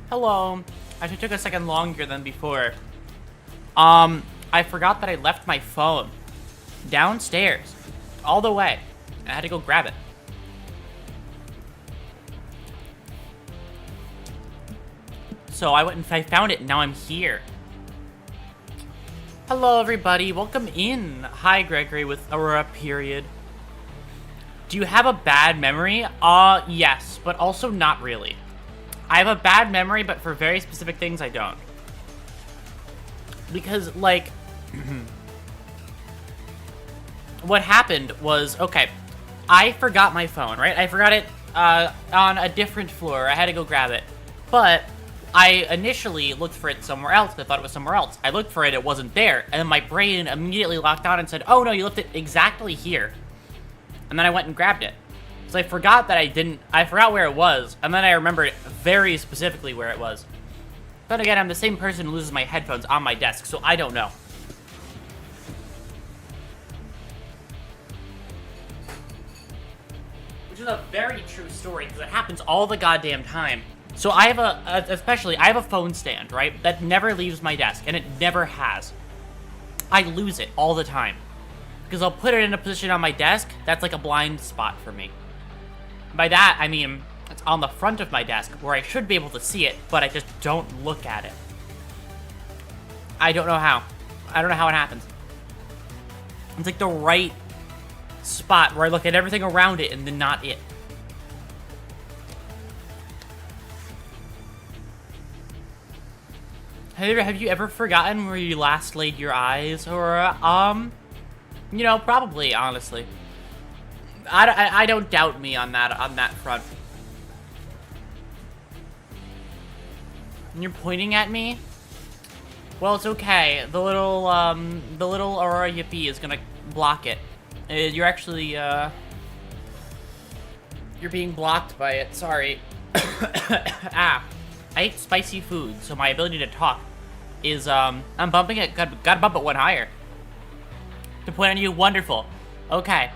Hello. Actually took a second longer than before. I forgot that I left my phone downstairs all the way. I had to go grab it. So I went and I found it, and now I'm here. Hello, everybody. Welcome in. Hi, Gregory with Aurora, period. Do you have a bad memory? Yes, but also not really. I have a bad memory, but for very specific things, I don't. Because, like, what happened was, okay, I forgot my phone, right? I forgot it on a different floor. I had to go grab it. But I initially looked for it somewhere else. I thought it was somewhere else. I looked for it. It wasn't there. And then my brain immediately locked on and said, oh, no, you left it exactly here. And then I went and grabbed it. So I forgot that I forgot where it was. And then I remembered very specifically where it was. Then again, I'm the same person who loses my headphones on my desk, so I don't know. Which is a very true story, because it happens all the goddamn time. So I have I have a phone stand, right? That never leaves my desk, and it never has. I lose it all the time. Because I'll put it in a position on my desk that's like a blind spot for me. By that, I mean, it's on the front of my desk, where I should be able to see it, but I just don't look at it. I don't know how. I don't know how it happens. It's like the right spot where I look at everything around it and then not it. Have you ever forgotten where you last laid your eyes? Or, you know, probably, honestly. I don't doubt me on that front. And you're pointing at me? Well, it's okay. The little Aurora Yippee is gonna block it. You're actually, you're being blocked by it. Sorry. Ah. I ate spicy food, so my ability to talk is, I'm bumping it. Gotta bump it one higher. To point on you, wonderful. Okay.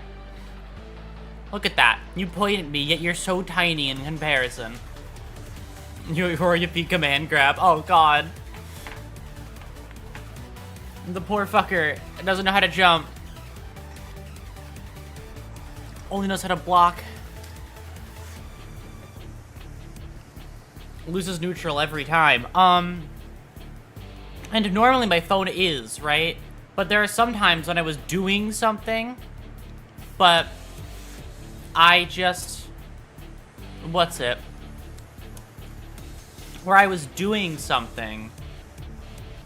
Look at that. You point at me, yet you're so tiny in comparison. Your Yippee command grab. Oh, God. The poor fucker doesn't know how to jump. Only knows how to block. Loses neutral every time. And normally my phone is, right? But there are some times when I was doing something, but I just... What's it? Where I was doing something,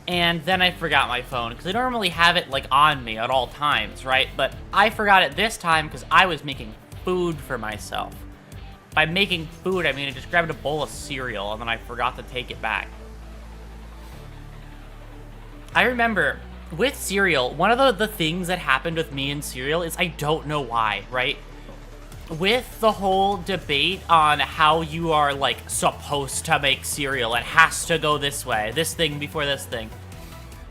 and then I forgot my phone, because I normally have it, like, on me at all times, right? But I forgot it this time because I was making food for myself. By making food, I mean I just grabbed a bowl of cereal, and then I forgot to take it back. I remember, with cereal, one of the things that happened with me and cereal is I don't know why, right? With the whole debate on how you are, like, supposed to make cereal, it has to go this way, this thing before this thing.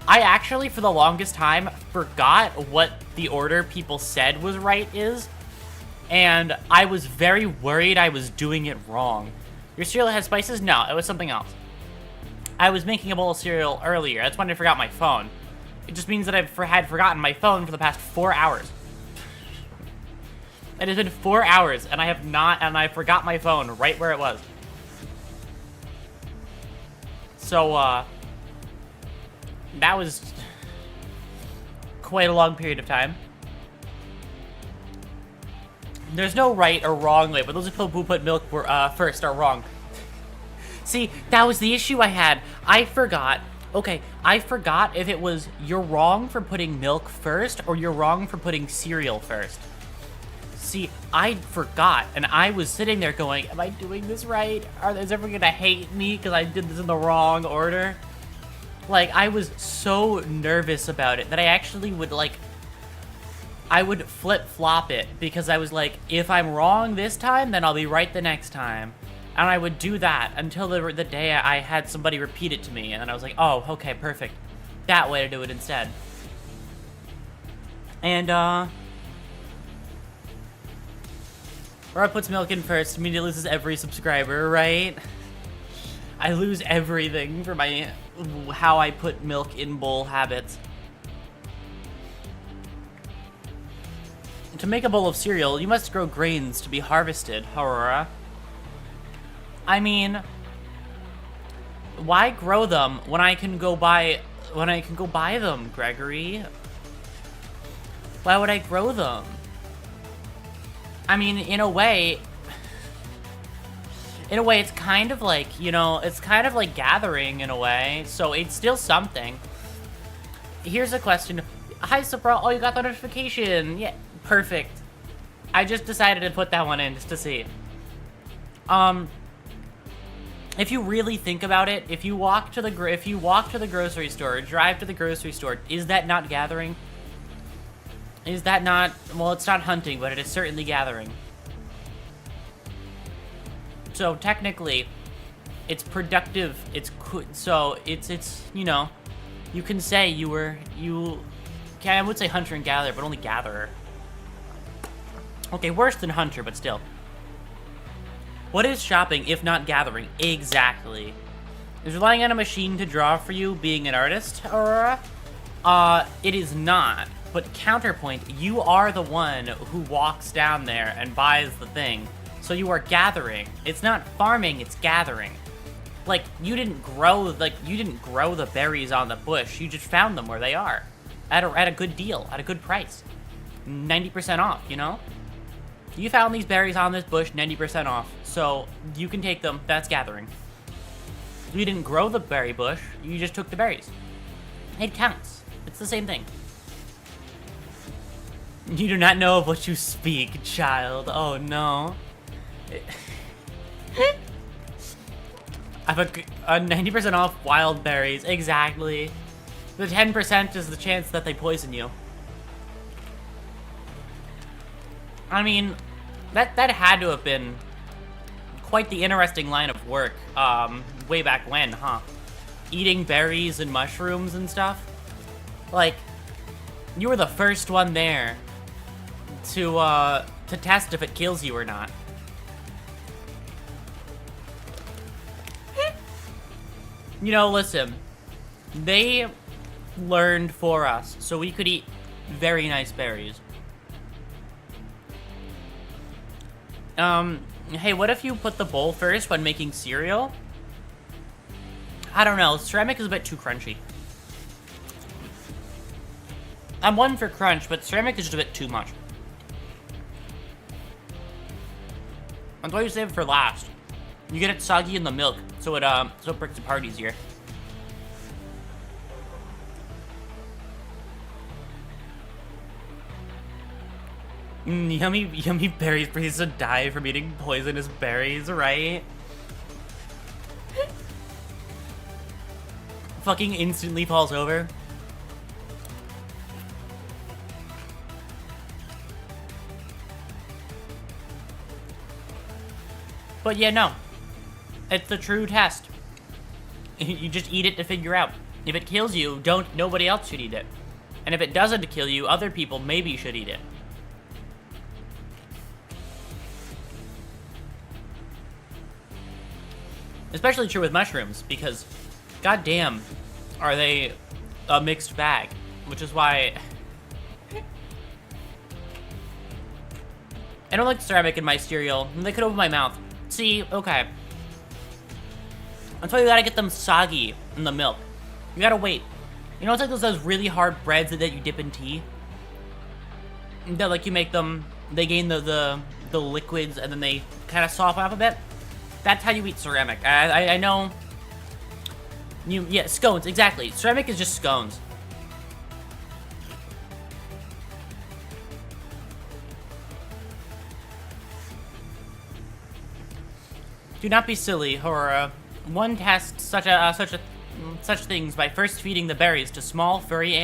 I actually, for the longest time, forgot what the order people said was right is, and I was very worried I was doing it wrong. Your cereal has spices? No, it was something else. I was making a bowl of cereal earlier, that's when I forgot my phone. It just means that I had forgotten my phone for the past 4 hours. It has been 4 hours, and I forgot my phone right where it was. So, that was quite a long period of time. There's no right or wrong way, but those people who put milk first are wrong. See, that was the issue I had. I forgot. Okay, I forgot if it was you're wrong for putting milk first or you're wrong for putting cereal first. See, I forgot, and I was sitting there going, am I doing this right? Is everyone gonna hate me because I did this in the wrong order? Like, I was so nervous about it that I actually would, like, I would flip-flop it because I was like, if I'm wrong this time, then I'll be right the next time. And I would do that until the day I had somebody repeat it to me, and then I was like, oh, okay, perfect. That way to do it instead. And, Aurora puts milk in first, immediately loses every subscriber, right? I lose everything for my how I put milk in bowl habits. To make a bowl of cereal, you must grow grains to be harvested, Aurora. I mean, why grow them when I can go buy them, Gregory? Why would I grow them? I mean, in a way, it's kind of like, you know, it's kind of like gathering in a way, so it's still something. Here's a question. Hi, Supra. Oh, you got the notification. Yeah, perfect. I just decided to put that one in just to see. If you really think about it, if you walk to the grocery store, drive to the grocery store, is that not gathering? Is that not, well, it's not hunting, but it is certainly gathering. So technically, it's productive. So it's you know, you can say I would say hunter and gatherer, but only gatherer. Okay, worse than hunter, but still. What is shopping if not gathering? Exactly. Is relying on a machine to draw for you being an artist, Aurora? It is not. But counterpoint, you are the one who walks down there and buys the thing. So you are gathering. It's not farming, it's gathering. Like, you didn't grow the berries on the bush. You just found them where they are. At a good deal, at a good price. 90% off, you know? You found these berries on this bush, 90% off. So you can take them, that's gathering. You didn't grow the berry bush, you just took the berries. It counts. It's the same thing. You do not know of what you speak, child. Oh no. I have a 90% off wild berries. Exactly. The 10% is the chance that they poison you. I mean, that had to have been quite the interesting line of work, way back when, huh? Eating berries and mushrooms and stuff. Like, you were the first one there to test if it kills you or not. You know, listen, they learned for us so we could eat very nice berries. Hey, what if you put the bowl first when making cereal? I don't know, ceramic is a bit too crunchy. I'm one for crunch, but ceramic is just a bit too much. That's why you save it for last. You get it soggy in the milk, so it breaks apart easier. Yummy berries please to die from eating poisonous berries, right? Fucking instantly falls over. But yeah, no. It's the true test. You just eat it to figure out. If it kills you, nobody else should eat it. And if it doesn't kill you, other people maybe should eat it. Especially true with mushrooms, because goddamn are they a mixed bag, which is why I don't like ceramic in my cereal. They could open my mouth. See, okay. That's why you gotta get them soggy in the milk. You gotta wait. You know, it's like those really hard breads that you dip in tea. That like you make them, they gain the liquids and then they kind of soften up a bit. That's how you eat ceramic. I know. Yeah, scones, exactly. Ceramic is just scones. Do not be silly, Aurora. One tests such things by first feeding the berries to small furry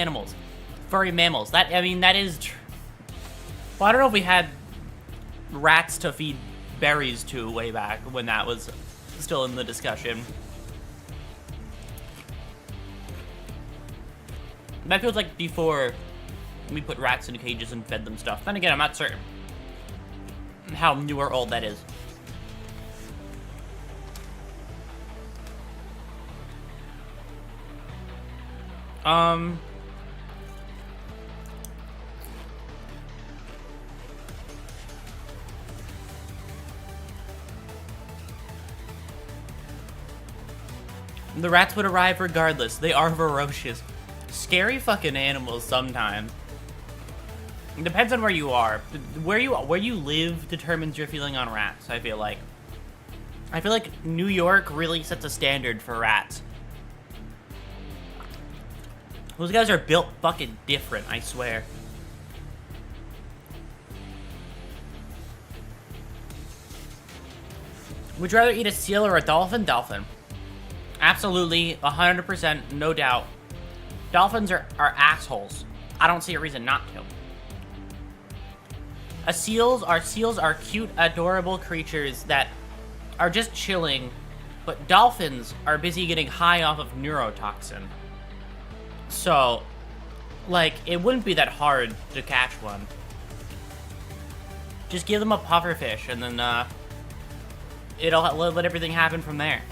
mammals. That is. Well, I don't know if we had rats to feed berries to way back when that was still in the discussion. That feels like before we put rats in cages and fed them stuff. Then again, I'm not certain how new or old that is. Um... The rats would arrive regardless. They are ferocious. Scary fucking animals sometimes. It depends on where you are. Where you live determines your feeling on rats, I feel like. I feel like New York really sets a standard for rats. Those guys are built fucking different, I swear. Would you rather eat a seal or a dolphin? Dolphin. Absolutely, 100%, no doubt. Dolphins are assholes. I don't see a reason not to. Seals are cute, adorable creatures that are just chilling, but dolphins are busy getting high off of neurotoxin. So, like, it wouldn't be that hard to catch one. Just give them a pufferfish, and then, it'll let everything happen from there.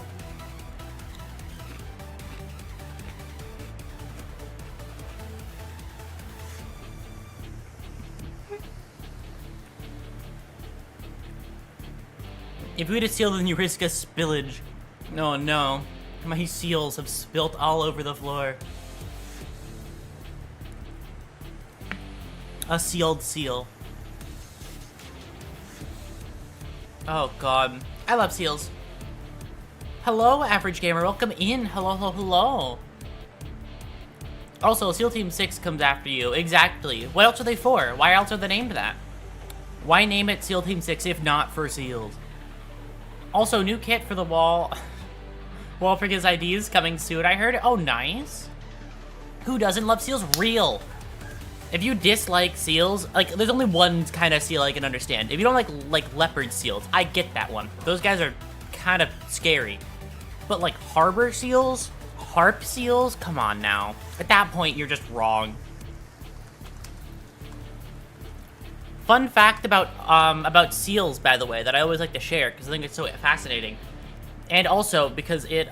If you eat a seal, then you risk a spillage. Oh no. My seals have spilt all over the floor. A sealed seal. Oh god. I love seals. Hello, average gamer. Welcome in. Hello, hello, hello. Also, SEAL Team 6 comes after you. Exactly. What else are they for? Why else are they named that? Why name it SEAL Team 6 if not for seals? Also, new kit for the wall. Wall for his IDs coming soon, I heard. Oh, nice. Who doesn't love seals? Real. If you dislike seals, like, there's only one kind of seal I can understand. If you don't like leopard seals, I get that one. Those guys are kind of scary. But, like, harbor seals? Harp seals? Come on now. At that point, you're just wrong. Fun fact about seals, by the way, that I always like to share because I think it's so fascinating, and also because it's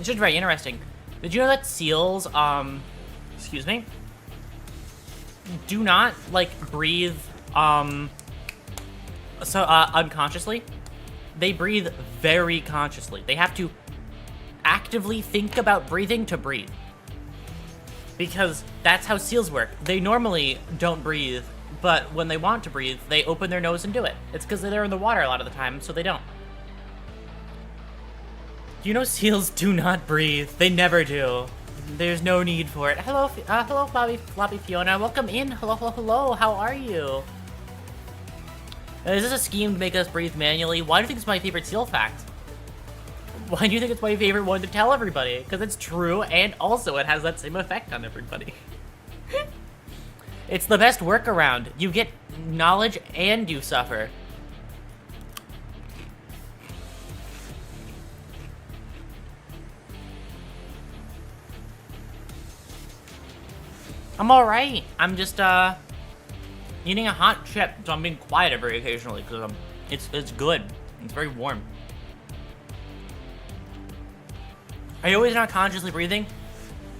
just very interesting. Did you know that seals, excuse me, do not like breathe, unconsciously? They breathe very consciously. They have to actively think about breathing to breathe, because that's how seals work. They normally don't breathe. But when they want to breathe, they open their nose and do it. It's because they're in the water a lot of the time, so they don't. You know seals do not breathe. They never do. There's no need for it. Hello, hello, Floppy Fiona. Welcome in. Hello, hello, hello. How are you? Is this a scheme to make us breathe manually? Why do you think it's my favorite seal fact? Why do you think it's my favorite one to tell everybody? Because it's true, and also it has that same effect on everybody. It's the best workaround. You get knowledge and you suffer. I'm alright. I'm just, eating a hot chip, so I'm being quiet very occasionally, because it's good. It's very warm. Are you always not consciously breathing?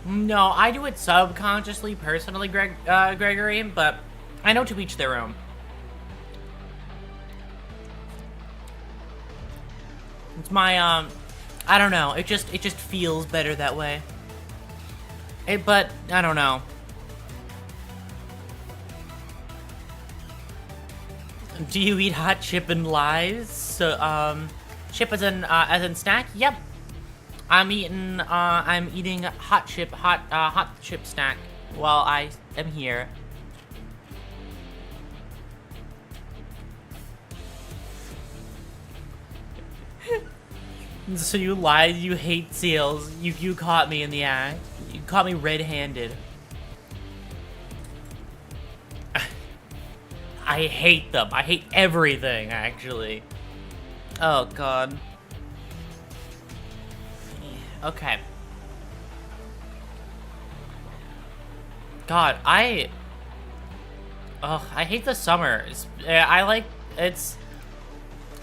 No, I do it subconsciously, personally, Gregory, but I know to each their own. It's my, I don't know, it just feels better that way. But, I don't know. Do you eat hot chip and lies? So, chip as in snack? Yep. I'm eating hot chip snack while I am here. So you lied, you hate seals. You caught me in the act. You caught me red-handed. I hate them. I hate everything, actually. Oh, God. Okay. God, I hate the summer. I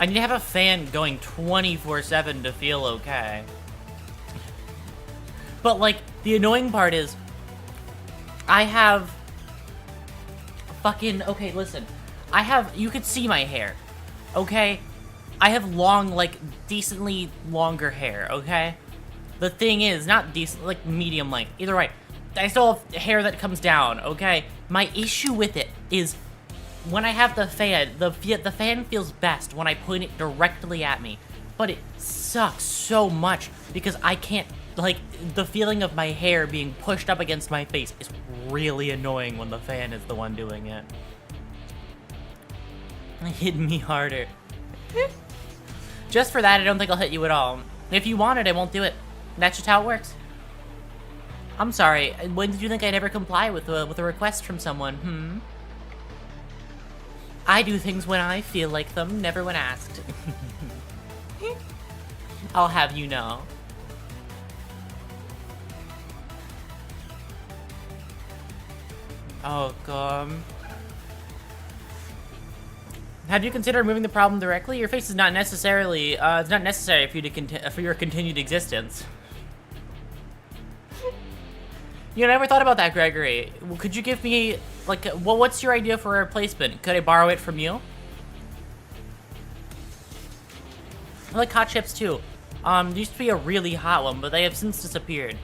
need to have a fan going 24/7 to feel okay. But, like, the annoying part is, I have fucking, okay, listen. You could see my hair, okay? I have long, like, decently longer hair, okay? The thing is, not decent, like, medium length, either way. I still have hair that comes down, okay? My issue with it is, when I have the fan, the fan feels best when I point it directly at me. But it sucks so much, because I can't, like, the feeling of my hair being pushed up against my face is really annoying when the fan is the one doing it. Hit me harder. Just for that, I don't think I'll hit you at all. If you want it, I won't do it. That's just how it works. I'm sorry, when did you think I'd ever comply with a request from someone, I do things when I feel like them, never when asked. I'll have you know. Oh, God. Have you considered removing the problem directly? Your face is not necessarily, it's not necessary for you to for your continued existence. You never thought about that, Gregory. Could you give me, like, what's your idea for a replacement? Could I borrow it from you? I like hot chips, too. There used to be a really hot one, but they have since disappeared.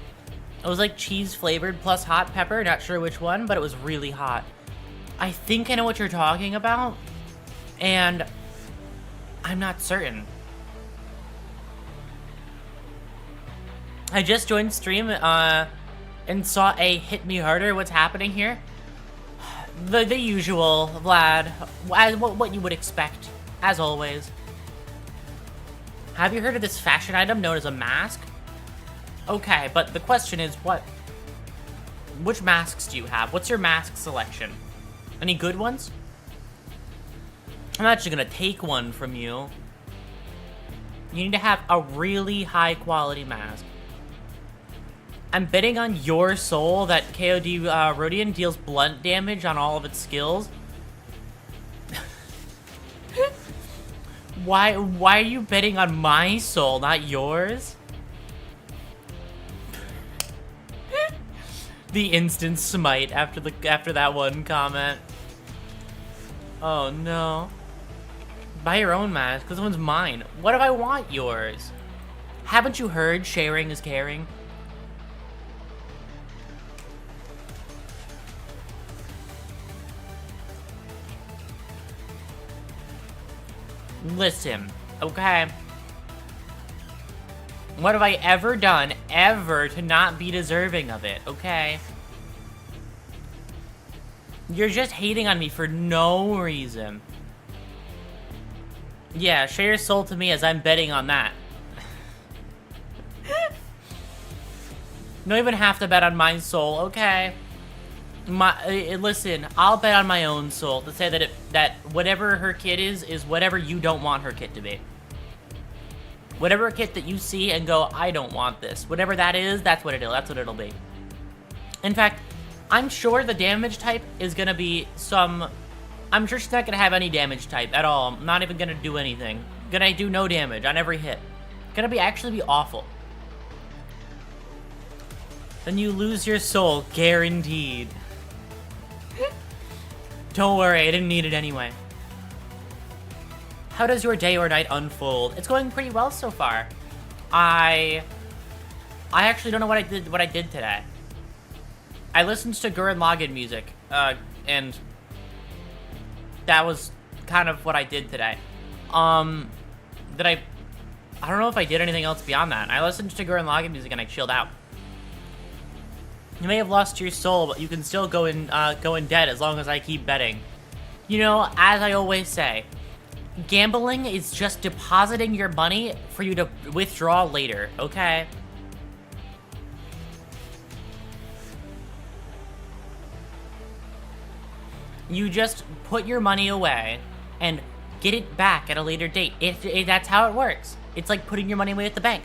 It was, like, cheese-flavored plus hot pepper. Not sure which one, but it was really hot. I think I know what you're talking about, and I'm not certain. I just joined stream, and saw a hit me harder. What's happening here? The usual, Vlad. What you would expect, as always. Have you heard of this fashion item known as a mask? Okay, but the question is, which masks do you have? What's your mask selection? Any good ones? I'm actually gonna take one from you. You need to have a really high quality mask. I'm betting on your soul that KOD Rodian deals blunt damage on all of its skills. Why are you betting on my soul, not yours? The instant smite after that one comment. Oh no. Buy your own mask, because this one's mine. What if I want yours? Haven't you heard sharing is caring? Listen, okay? What have I ever done, ever, to not be deserving of it, okay? You're just hating on me for no reason. Yeah, share your soul to me as I'm betting on that. Don't even have to bet on my soul, okay? Listen, I'll bet on my own soul to say that whatever her kit is whatever you don't want her kit to be. Whatever kit that you see and go, I don't want this. Whatever that is, that's what it'll be. In fact, I'm sure the damage type is gonna be I'm sure she's not gonna have any damage type at all. I'm not even gonna do anything. Gonna do no damage on every hit. Gonna actually be awful. Then you lose your soul, guaranteed. Don't worry, I didn't need it anyway. How does your day or night unfold? It's going pretty well so far. I actually don't know what I did today. I listened to Gurren Lagann music, and that was kind of what I did today. I don't know if I did anything else beyond that. I listened to Gurren Lagann music and I chilled out. You may have lost your soul, but you can still go in debt as long as I keep betting. You know, as I always say, gambling is just depositing your money for you to withdraw later, okay? You just put your money away and get it back at a later date. That's how it works. It's like putting your money away at the bank.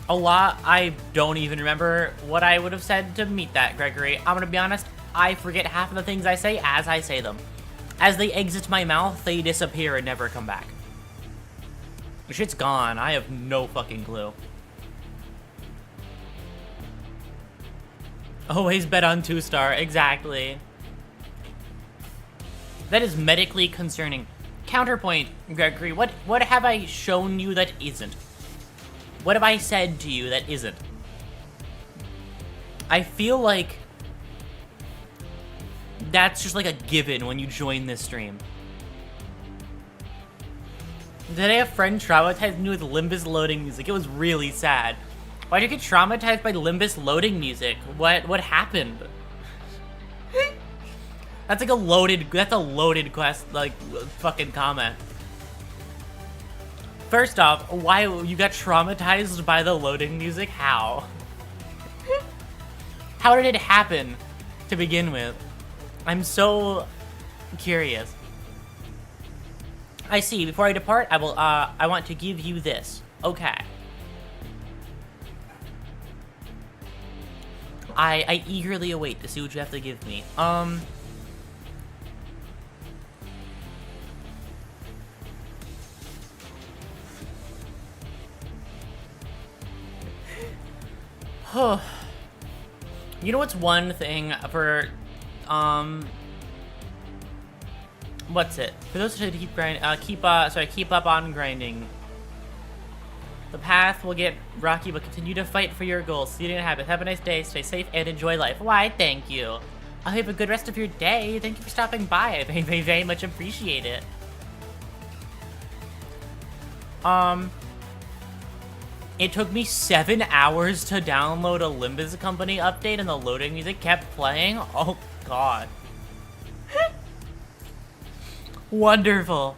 I don't even remember what I would have said to meet that, Gregory. I'm gonna be honest, I forget half of the things I say as I say them. As they exit my mouth, they disappear and never come back. Shit's gone. I have no fucking clue. Always bet on 2-star. Exactly. That is medically concerning. Counterpoint, Gregory. What have I shown you that isn't? What have I said to you that isn't? I feel like that's just like a given when you join this stream. Today a friend traumatized me with Limbus loading music. It was really sad. Why'd you get traumatized by Limbus loading music? What happened? That's like a loaded quest, like, fucking comment. First off, why you got traumatized by the loading music? How? How did it happen to begin with? I'm so curious. I see. Before I depart, I want to give you this. Okay. I eagerly await to see what you have to give me. You know what's one thing for, what's it? For those who keep keep up on grinding. The path will get rocky, but continue to fight for your goals. See you in habit. Have a nice day. Stay safe and enjoy life. Why? Thank you. I hope you have a good rest of your day. Thank you for stopping by. I very, very much appreciate it. It took me 7 hours to download a Limbus Company update, and the loading music kept playing. Oh God. Wonderful.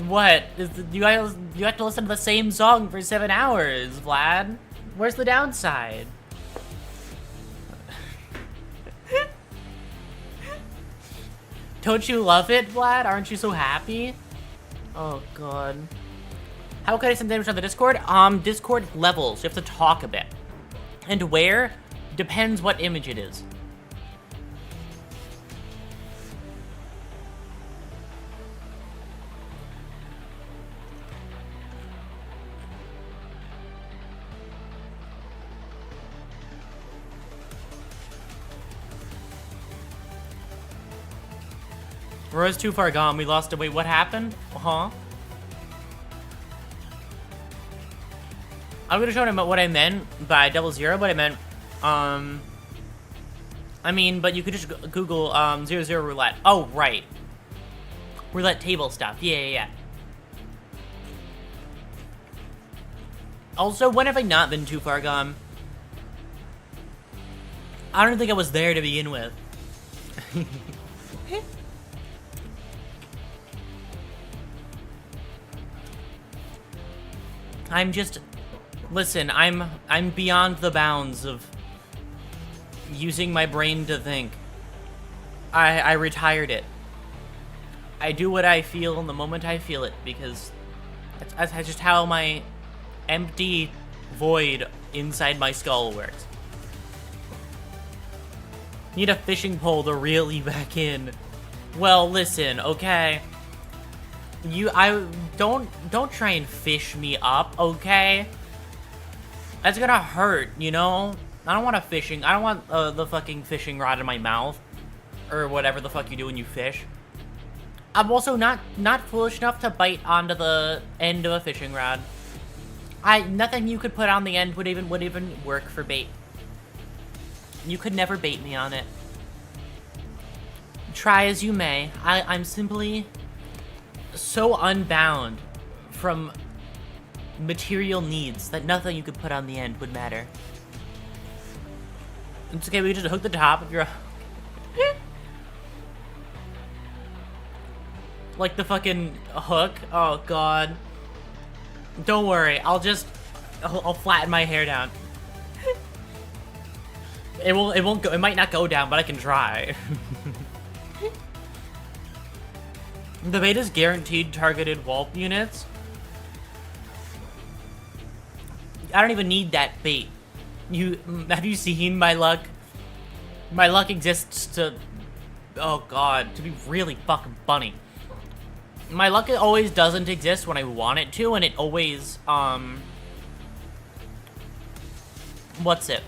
What is you have to listen to the same song for 7 hours, Vlad? Where's the downside? Don't you love it, Vlad? Aren't you so happy? Oh God. How can I send damage on the Discord? Discord levels. You have to talk a bit. And where? Depends what image it is. Aurora's too far gone. We lost a wait. What happened? Huh? I'm gonna show him what I meant by 00, but I meant, I mean, but you could just Google, 00 roulette. Oh, right. Roulette table stuff. Yeah. Also, when have I not been too far gone? I don't think I was there to begin with. Listen, I'm beyond the bounds of using my brain to think. I retired it. I do what I feel in the moment I feel it, because that's just how my empty void inside my skull works. Need a fishing pole to reel you back in. Well, listen, okay? Don't try and fish me up, okay? That's gonna hurt, you know? I don't want the fucking fishing rod in my mouth. Or whatever the fuck you do when you fish. I'm also not foolish enough to bite onto the end of a fishing rod. Nothing you could put on the end would even work for bait. You could never bait me on it. Try as you may, I'm simply so unbound from material needs that nothing you could put on the end would matter. It's okay, we just hook the top of your... like the fucking hook. Oh God. Don't worry, I'll flatten my hair down. It won't go, it might not go down, but I can try. The beta's guaranteed targeted wallp units. I don't even need that bait. Have you seen my luck? My luck exists to, oh God, to be really fucking funny. My luck always doesn't exist when I want it to, and it always, what's it?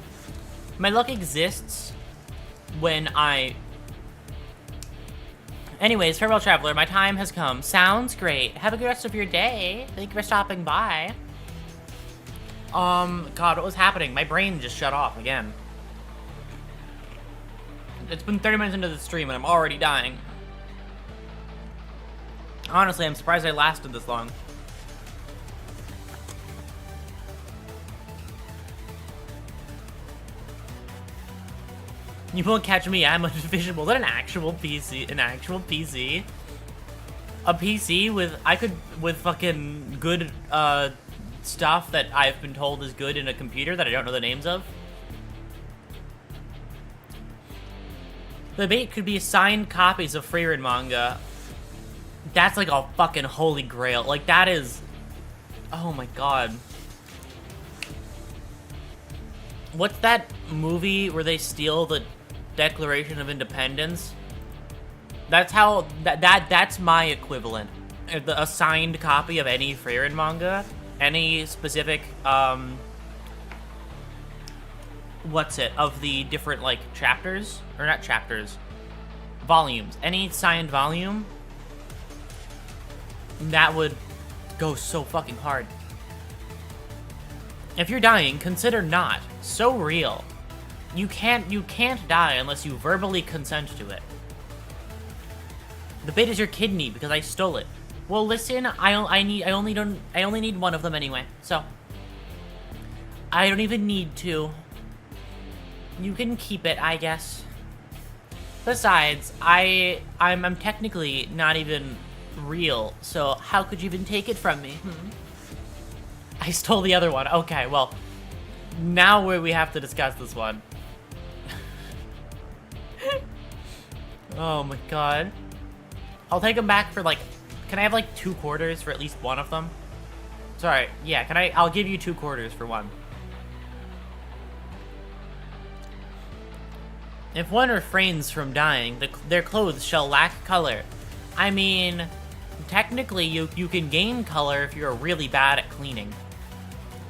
My luck exists when I... Anyways, farewell, traveler. My time has come. Sounds great. Have a good rest of your day. Thank you for stopping by. God, what was happening? My brain just shut off again. It's been 30 minutes into the stream and I'm already dying. Honestly, I'm surprised I lasted this long. You won't catch me, I'm invisible. Is that an actual PC? An actual PC? A PC with fucking good, stuff that I've been told is good in a computer that I don't know the names of? The bait could be signed copies of Refrain manga. That's like a fucking holy grail. Like, that is... Oh my god. What's that movie where they steal the Declaration of Independence? That's how... That's my equivalent. A signed copy of any Refrain manga. Any specific, what's it? Of the different, like, chapters? Or not chapters. Volumes. Any signed volume. That would go so fucking hard. If you're dying, consider not. So real. You can't die unless you verbally consent to it. The bait is your kidney because I stole it. Well, listen, I only need one of them anyway, so I don't even need to. You can keep it, I guess. Besides, I'm technically not even real, so how could you even take it from me? I stole the other one. Okay, well, now we have to discuss this one. Oh my god. I'll take them back for like... Can I have like 2 quarters for at least one of them? Sorry, yeah, I'll give you 2 quarters for one. If one refrains from dying, their clothes shall lack color. I mean, technically you can gain color if you're really bad at cleaning.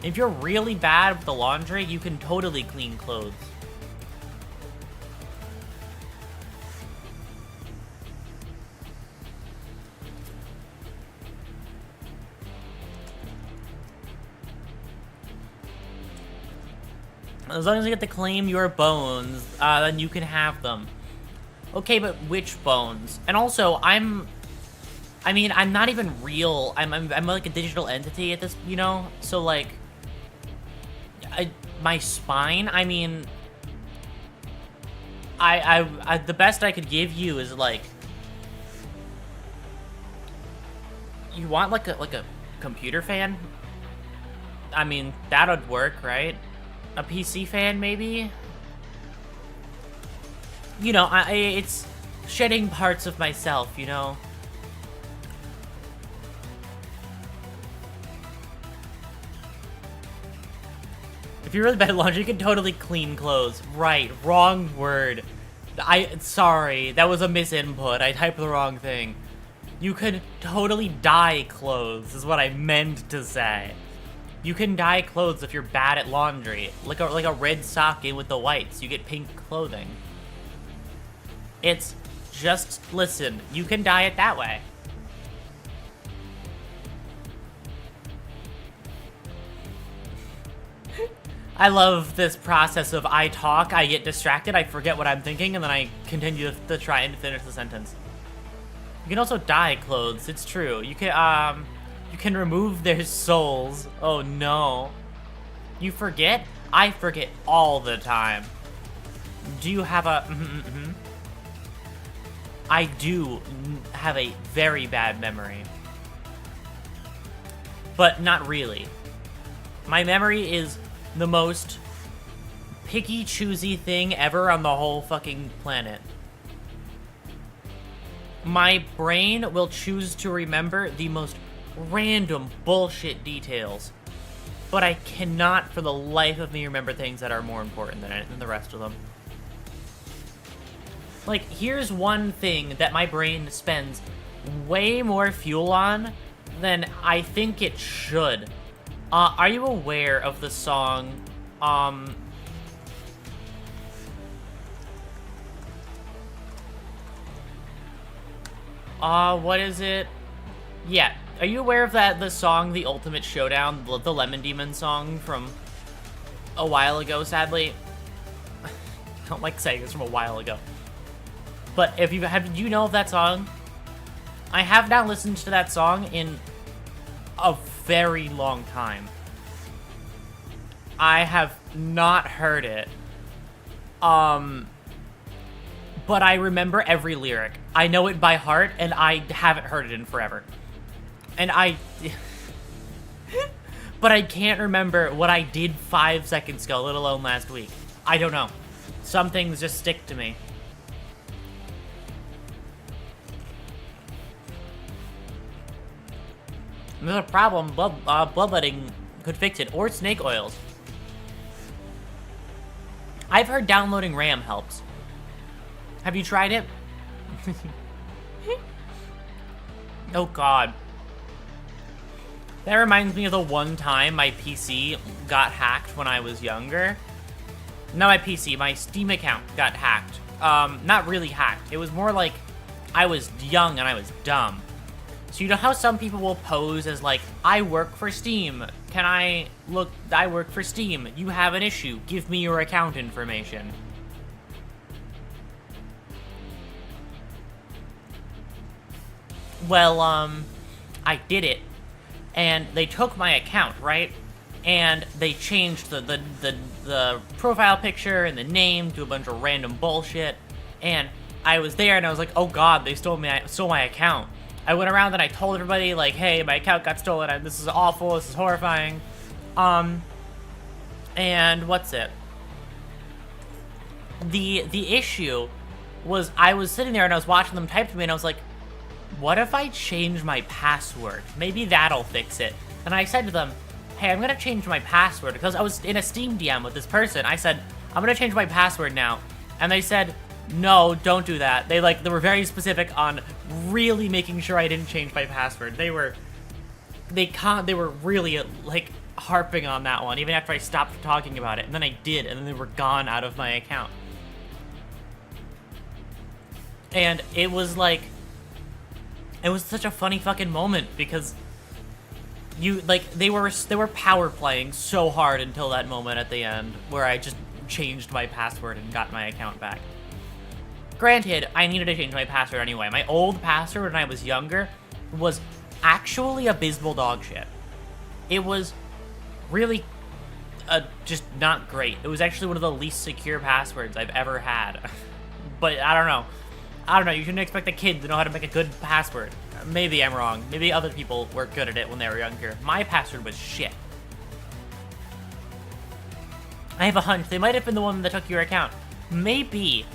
If you're really bad with the laundry, you can totally clean clothes. As long as you get to claim your bones, then you can have them. Okay, but which bones? And also, I'm not even real. I'm like a digital entity at this, you know? So, like, my spine, I mean... the best I could give you is, like... You want, like a computer fan? I mean, that would work, right? A PC fan, maybe? You know, it's shedding parts of myself, you know? If you're really bad at laundry, you can totally clean clothes. Right, wrong word. Sorry, that was a misinput. I typed the wrong thing. You could totally dye clothes, is what I meant to say. You can dye clothes if you're bad at laundry. Like a red sock in with the whites. You get pink clothing. It's just, listen, you can dye it that way. I love this process of I talk, I get distracted, I forget what I'm thinking, and then I continue to try and finish the sentence. You can also dye clothes, it's true. You can remove their souls. Oh no. You forget? I forget all the time. Do you have a... I do have a very bad memory. But not really. My memory is the most picky, choosy thing ever on the whole fucking planet. My brain will choose to remember the most random bullshit details, but I cannot for the life of me remember things that are more important than the rest of them. Like, here's one thing that my brain spends way more fuel on than I think it should. Are you aware of the song, what is it? Yeah, are you aware of the song, The Ultimate Showdown, the Lemon Demon song from a while ago, sadly? I don't like saying it's from a while ago. But if you do you know of that song? I have not listened to that song in a very long time. I have not heard it. But I remember every lyric. I know it by heart, and I haven't heard it in forever. And but I can't remember what I did 5 seconds ago, let alone last week. I don't know. Some things just stick to me. There's a problem. Bloodletting could fix it, or snake oils. I've heard downloading RAM helps. Have you tried it? Oh god. That reminds me of the one time my PC got hacked when I was younger. Not my PC, my Steam account got hacked. Not really hacked. It was more like I was young and I was dumb. So you know how some people will pose as like, I work for Steam. Can I look, I work for Steam. You have an issue. Give me your account information. Well, I did it. And they took my account, right? And they changed the profile picture and the name to a bunch of random bullshit. And I was there and I was like, oh god, they stole my account. I went around and I told everybody, like, hey, my account got stolen, this is awful, this is horrifying. And what's it? The issue was I was sitting there and I was watching them type to me and I was like, what if I change my password? Maybe that'll fix it. And I said to them, hey, I'm gonna change my password, because I was in a Steam DM with this person. I said, I'm gonna change my password now. And they said, no, don't do that. They were very specific on really making sure I didn't change my password. They were really, like, harping on that one, even after I stopped talking about it. And then I did, and then they were gone out of my account. And it was like, it was such a funny fucking moment, because they were power playing so hard until that moment at the end, where I just changed my password and got my account back. Granted, I needed to change my password anyway. My old password when I was younger was actually abysmal dog shit. It was really just not great. It was actually one of the least secure passwords I've ever had. But I don't know. You shouldn't expect a kid to know how to make a good password. Maybe I'm wrong. Maybe other people were good at it when they were younger. My password was shit. I have a hunch they might have been the one that took your account. Maybe.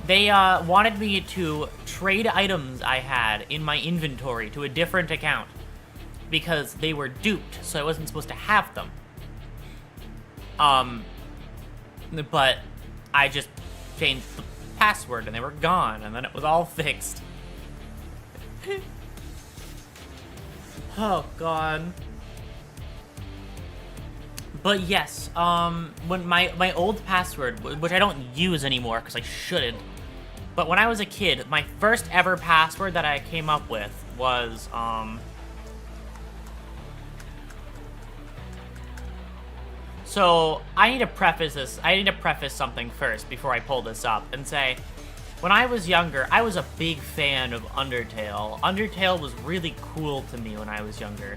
They wanted me to trade items I had in my inventory to a different account because they were duped, so I wasn't supposed to have them. But I just changed the password and they were gone, and then it was all fixed. Oh god. But yes, when my old password, which I don't use anymore because I shouldn't, but when I was a kid, my first ever password that I came up with was, so I need to preface something first before I pull this up and say, when I was younger, I was a big fan of Undertale. Undertale was really cool to me when I was younger.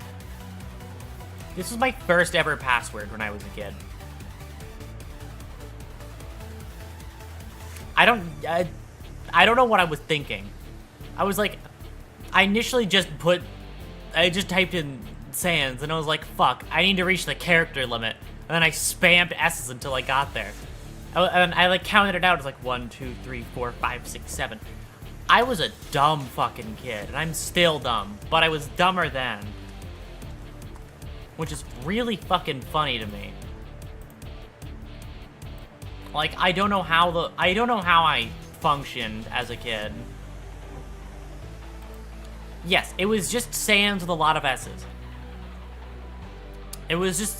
This was my first ever password when I was a kid. I don't know what I was thinking. I was like, I initially just typed in Sans, and I was like, fuck, I need to reach the character limit. And then I spammed S's until I got there. And I like counted it out. It's like 1, 2, 3, 4, 5, 6, 7. I was a dumb fucking kid, and I'm still dumb, but I was dumber then. Which is really fucking funny to me. Like, I don't know how I functioned as a kid. Yes, it was just sans with a lot of S's. It was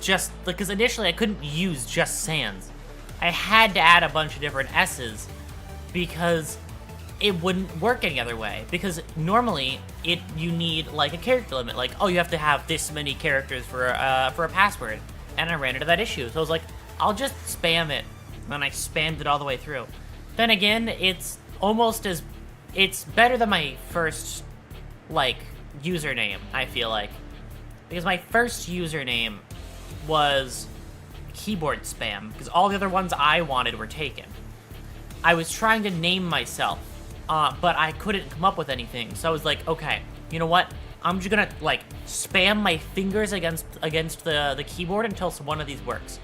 just, because initially I couldn't use just sans. I had to add a bunch of different S's because it wouldn't work any other way. Because normally, you need, like, a character limit. Like, oh, you have to have this many characters for a password. And I ran into that issue. So I was like, I'll just spam it. And I spammed it all the way through. Then again, it's better than my first, like, username, I feel like. Because my first username was keyboard spam, because all the other ones I wanted were taken. I was trying to name myself, but I couldn't come up with anything, so I was like, okay, you know what? I'm just gonna, like, spam my fingers against the keyboard until one of these works.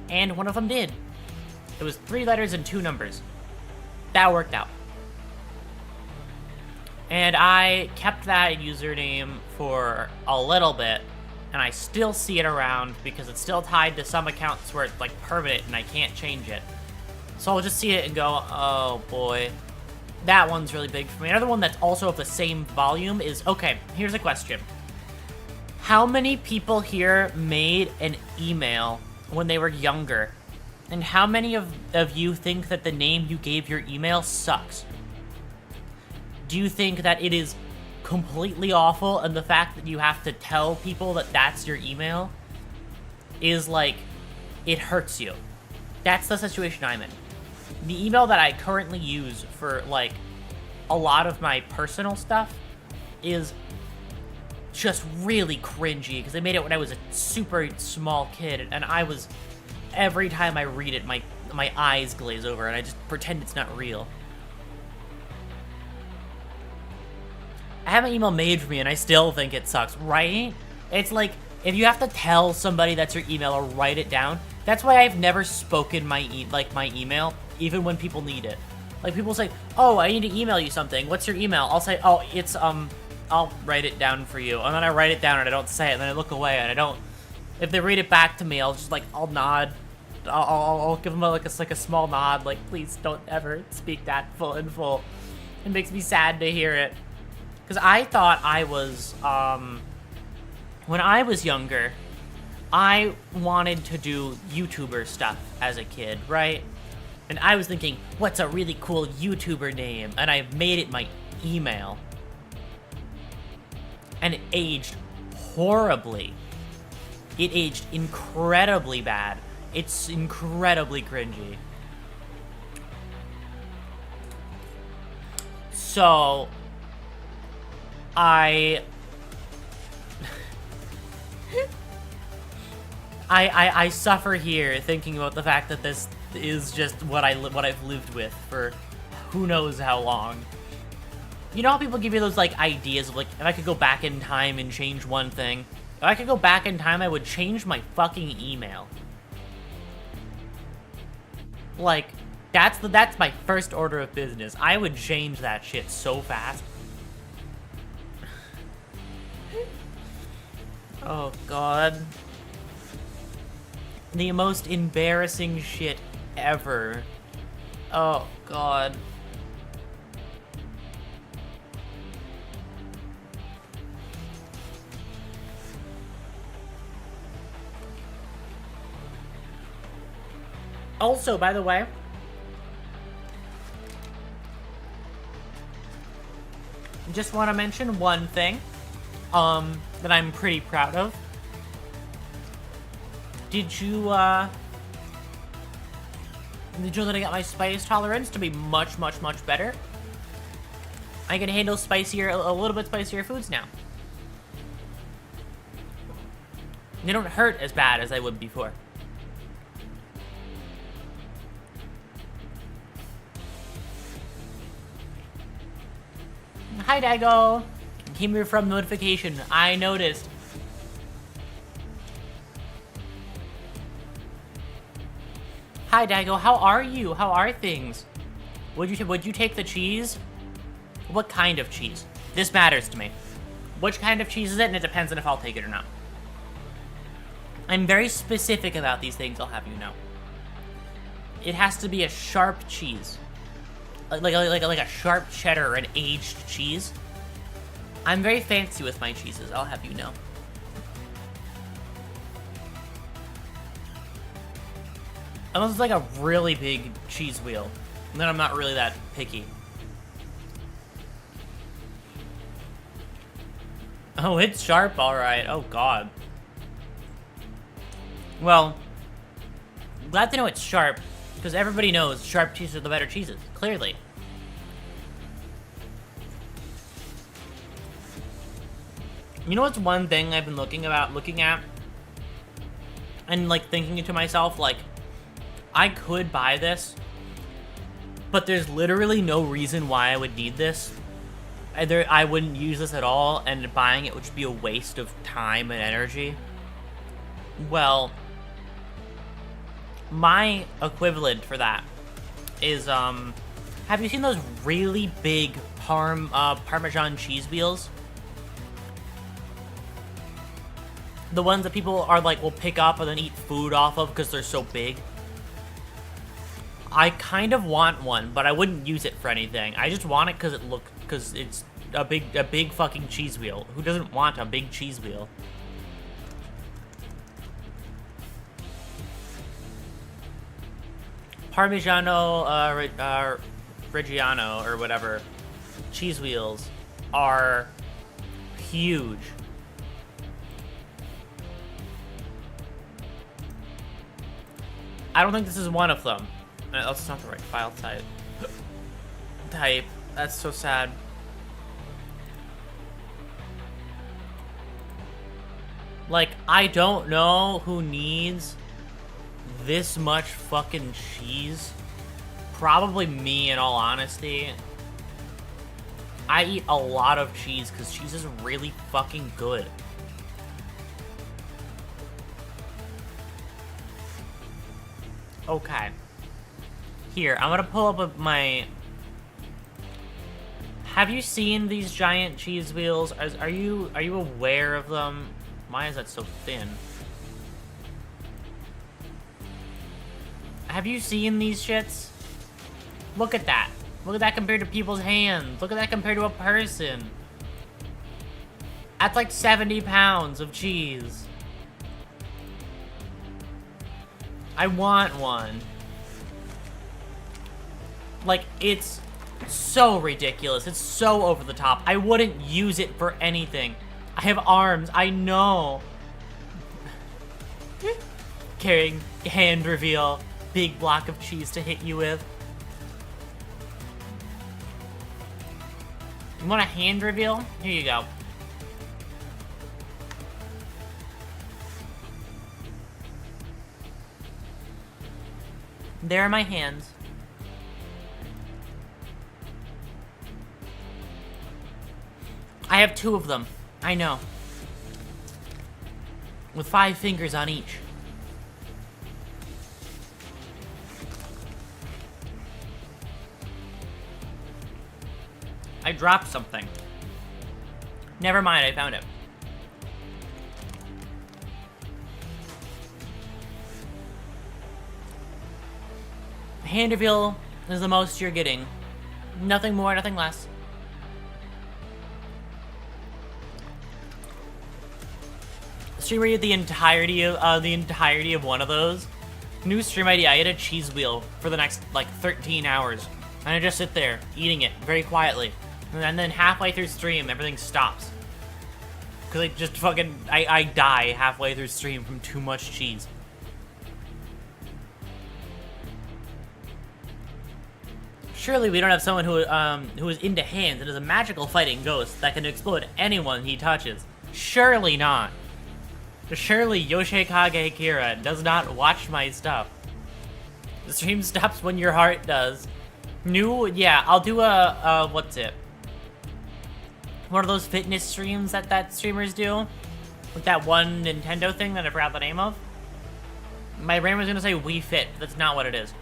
And one of them did. It was 3 letters and 2 numbers. That worked out. And I kept that username for a little bit, and I still see it around because it's still tied to some accounts where it's, like, permanent and I can't change it. So I'll just see it and go, oh boy, that one's really big for me. Another one that's also of the same volume is, okay, here's a question. How many people here made an email when they were younger? And how many of you think that the name you gave your email sucks? Do you think that it is completely awful, and the fact that you have to tell people that that's your email is, like, it hurts you? That's the situation I'm in. The email that I currently use for, like, a lot of my personal stuff is just really cringy, because I made it when I was a super small kid, and every time I read it, my eyes glaze over, and I just pretend it's not real. I have an email made for me, and I still think it sucks, right? It's like, if you have to tell somebody that's your email or write it down, that's why I've never spoken my email, even when people need it. Like, people say, oh, I need to email you something. What's your email? I'll say, oh, it's, I'll write it down for you. And then I write it down, and I don't say it, and then I look away, and I don't... If they read it back to me, I'll just, like, I'll nod. I'll give them, like a small nod, like, please don't ever speak that in full. It makes me sad to hear it. Because I thought I was, when I was younger, I wanted to do YouTuber stuff as a kid, right? And I was thinking, what's a really cool YouTuber name? And I made it my email. And it aged horribly. It aged incredibly bad. It's incredibly cringy. So... I suffer here thinking about the fact that this is just what I've lived with for who knows how long. You know how people give you those, like, ideas of, like, if I could go back in time and change one thing? If I could go back in time, I would change my fucking email. Like, that's my first order of business. I would change that shit so fast. Oh, God. The most embarrassing shit ever. Oh, God. Also, by the way, just want to mention one thing. That I'm pretty proud of. Did you know that I got my spice tolerance to be much, much, much better? I can handle a little bit spicier foods now. They don't hurt as bad as they would before. Hi, Dago. Came here from notification. I noticed. Hi, Dago. How are you? How are things? Would you take the cheese? What kind of cheese? This matters to me. Which kind of cheese is it? And it depends on if I'll take it or not. I'm very specific about these things, I'll have you know. It has to be a sharp cheese. Like a sharp cheddar or an aged cheese. I'm very fancy with my cheeses, I'll have you know. Unless it's like a really big cheese wheel. And then I'm not really that picky. Oh, it's sharp, alright. Oh, God. Well, glad to know it's sharp, because everybody knows sharp cheeses are the better cheeses, clearly. You know what's one thing I've been looking at? And, like, thinking to myself, like, I could buy this, but there's literally no reason why I would need this. Either I wouldn't use this at all, and buying it would just be a waste of time and energy. Well, my equivalent for that is, have you seen those really big Parmesan cheese wheels? The ones that people are like, will pick up and then eat food off of because they're so big. I kind of want one, but I wouldn't use it for anything. I just want it because it's a big fucking cheese wheel. Who doesn't want a big cheese wheel? Parmigiano Reggiano or whatever cheese wheels are huge. I don't think this is one of them. That's not the right file type. That's so sad. Like, I don't know who needs this much fucking cheese. Probably me, in all honesty. I eat a lot of cheese because cheese is really fucking good. Okay. Here, I'm gonna pull up my... Have you seen these giant cheese wheels? Are you aware of them? Why is that so thin? Have you seen these shits? Look at that. Look at that compared to people's hands. Look at that compared to a person. That's like 70 pounds of cheese. I want one. Like, it's so ridiculous. It's so over the top. I wouldn't use it for anything. I have arms. I know. Carrying hand reveal. Big block of cheese to hit you with. You want a hand reveal? Here you go. There are my hands. I have 2 of them. I know. With 5 fingers on each. I dropped something. Never mind, I found it. Hand reveal is the most you're getting. Nothing more, nothing less. Stream read the entirety of one of those. New stream idea, I ate a cheese wheel for the next, like, 13 hours. And I just sit there, eating it, very quietly. And then halfway through stream, everything stops. Because I just fucking, I die halfway through stream from too much cheese. Surely we don't have someone who is into hands and is a magical fighting ghost that can explode anyone he touches. Surely not. Surely Yoshikage Kira does not watch my stuff. The stream stops when your heart does. Yeah, I'll do what's it? One of those fitness streams that streamers do? With that one Nintendo thing that I forgot the name of? My brain was gonna say Wii Fit, but that's not what it is.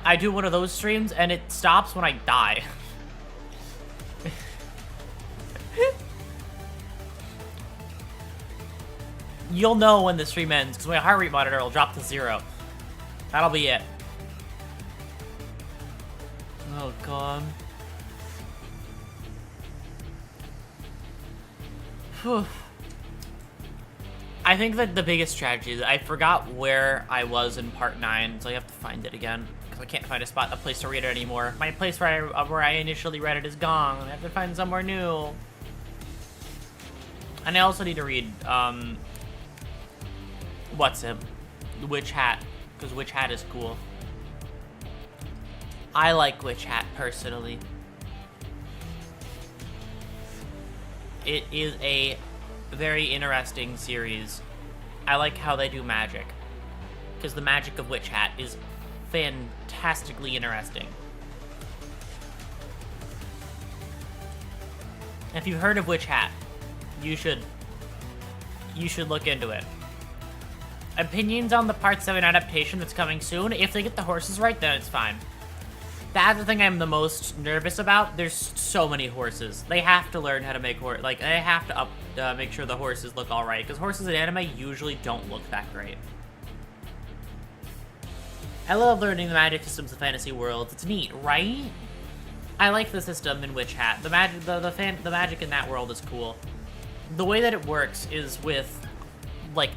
I do one of those streams, and it stops when I die. You'll know when the stream ends, because my heart rate monitor will drop to 0. That'll be it. Oh, God. I think that the biggest strategy is I forgot where I was in part 9, so I have to find it again. Because I can't find a place to read it anymore. My place where I initially read it is gone. I have to find somewhere new. And I also need to read, what's it? Witch Hat. Because Witch Hat is cool. I like Witch Hat, personally. It is a very interesting series. I like how they do magic. Because the magic of Witch Hat is fantastically interesting. If you've heard of Witch Hat, you should look into it. Opinions on the Part 7 adaptation that's coming soon. If they get the horses right, then it's fine. That's the thing I'm the most nervous about. There's so many horses. They have to learn how to make they have to make sure the horses look all right, because horses in anime usually don't look that great. I love learning the magic systems of fantasy worlds. It's neat, right? I like the system in Witch Hat. The magic in that world is cool. The way that it works is with, like,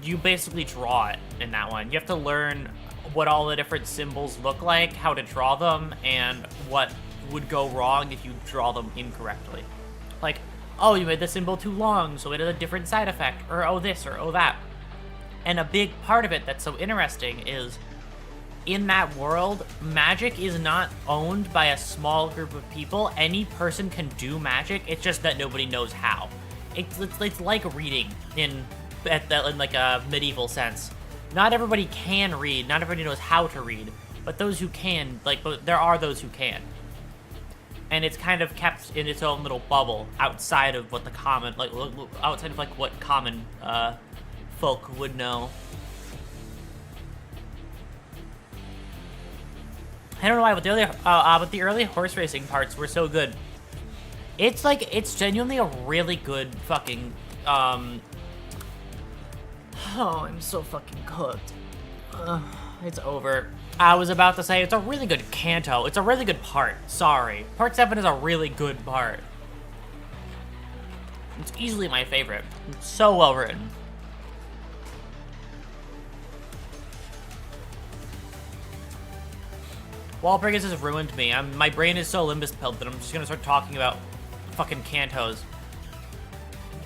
you basically draw it in that one. You have to learn what all the different symbols look like, how to draw them, and what would go wrong if you draw them incorrectly. Like, oh, you made the symbol too long, so it has a different side effect, or oh this, or oh that. And a big part of it that's so interesting is, in that world, magic is not owned by a small group of people. Any person can do magic, it's just that nobody knows how. It's like reading in like a medieval sense. Not everybody can read, not everybody knows how to read, but those who can, but there are those who can. And it's kind of kept in its own little bubble outside of what the common, outside of what common folk would know. I don't know why, but the early horse racing parts were so good. It's genuinely a really good fucking, oh, I'm so fucking cooked. It's over. I was about to say, it's a really good canto. It's a really good part. Sorry. Part 7 is a really good part. It's easily my favorite. It's so well written. Walpurgis has ruined me. My brain is so Limbus pilled that I'm just gonna start talking about fucking cantos.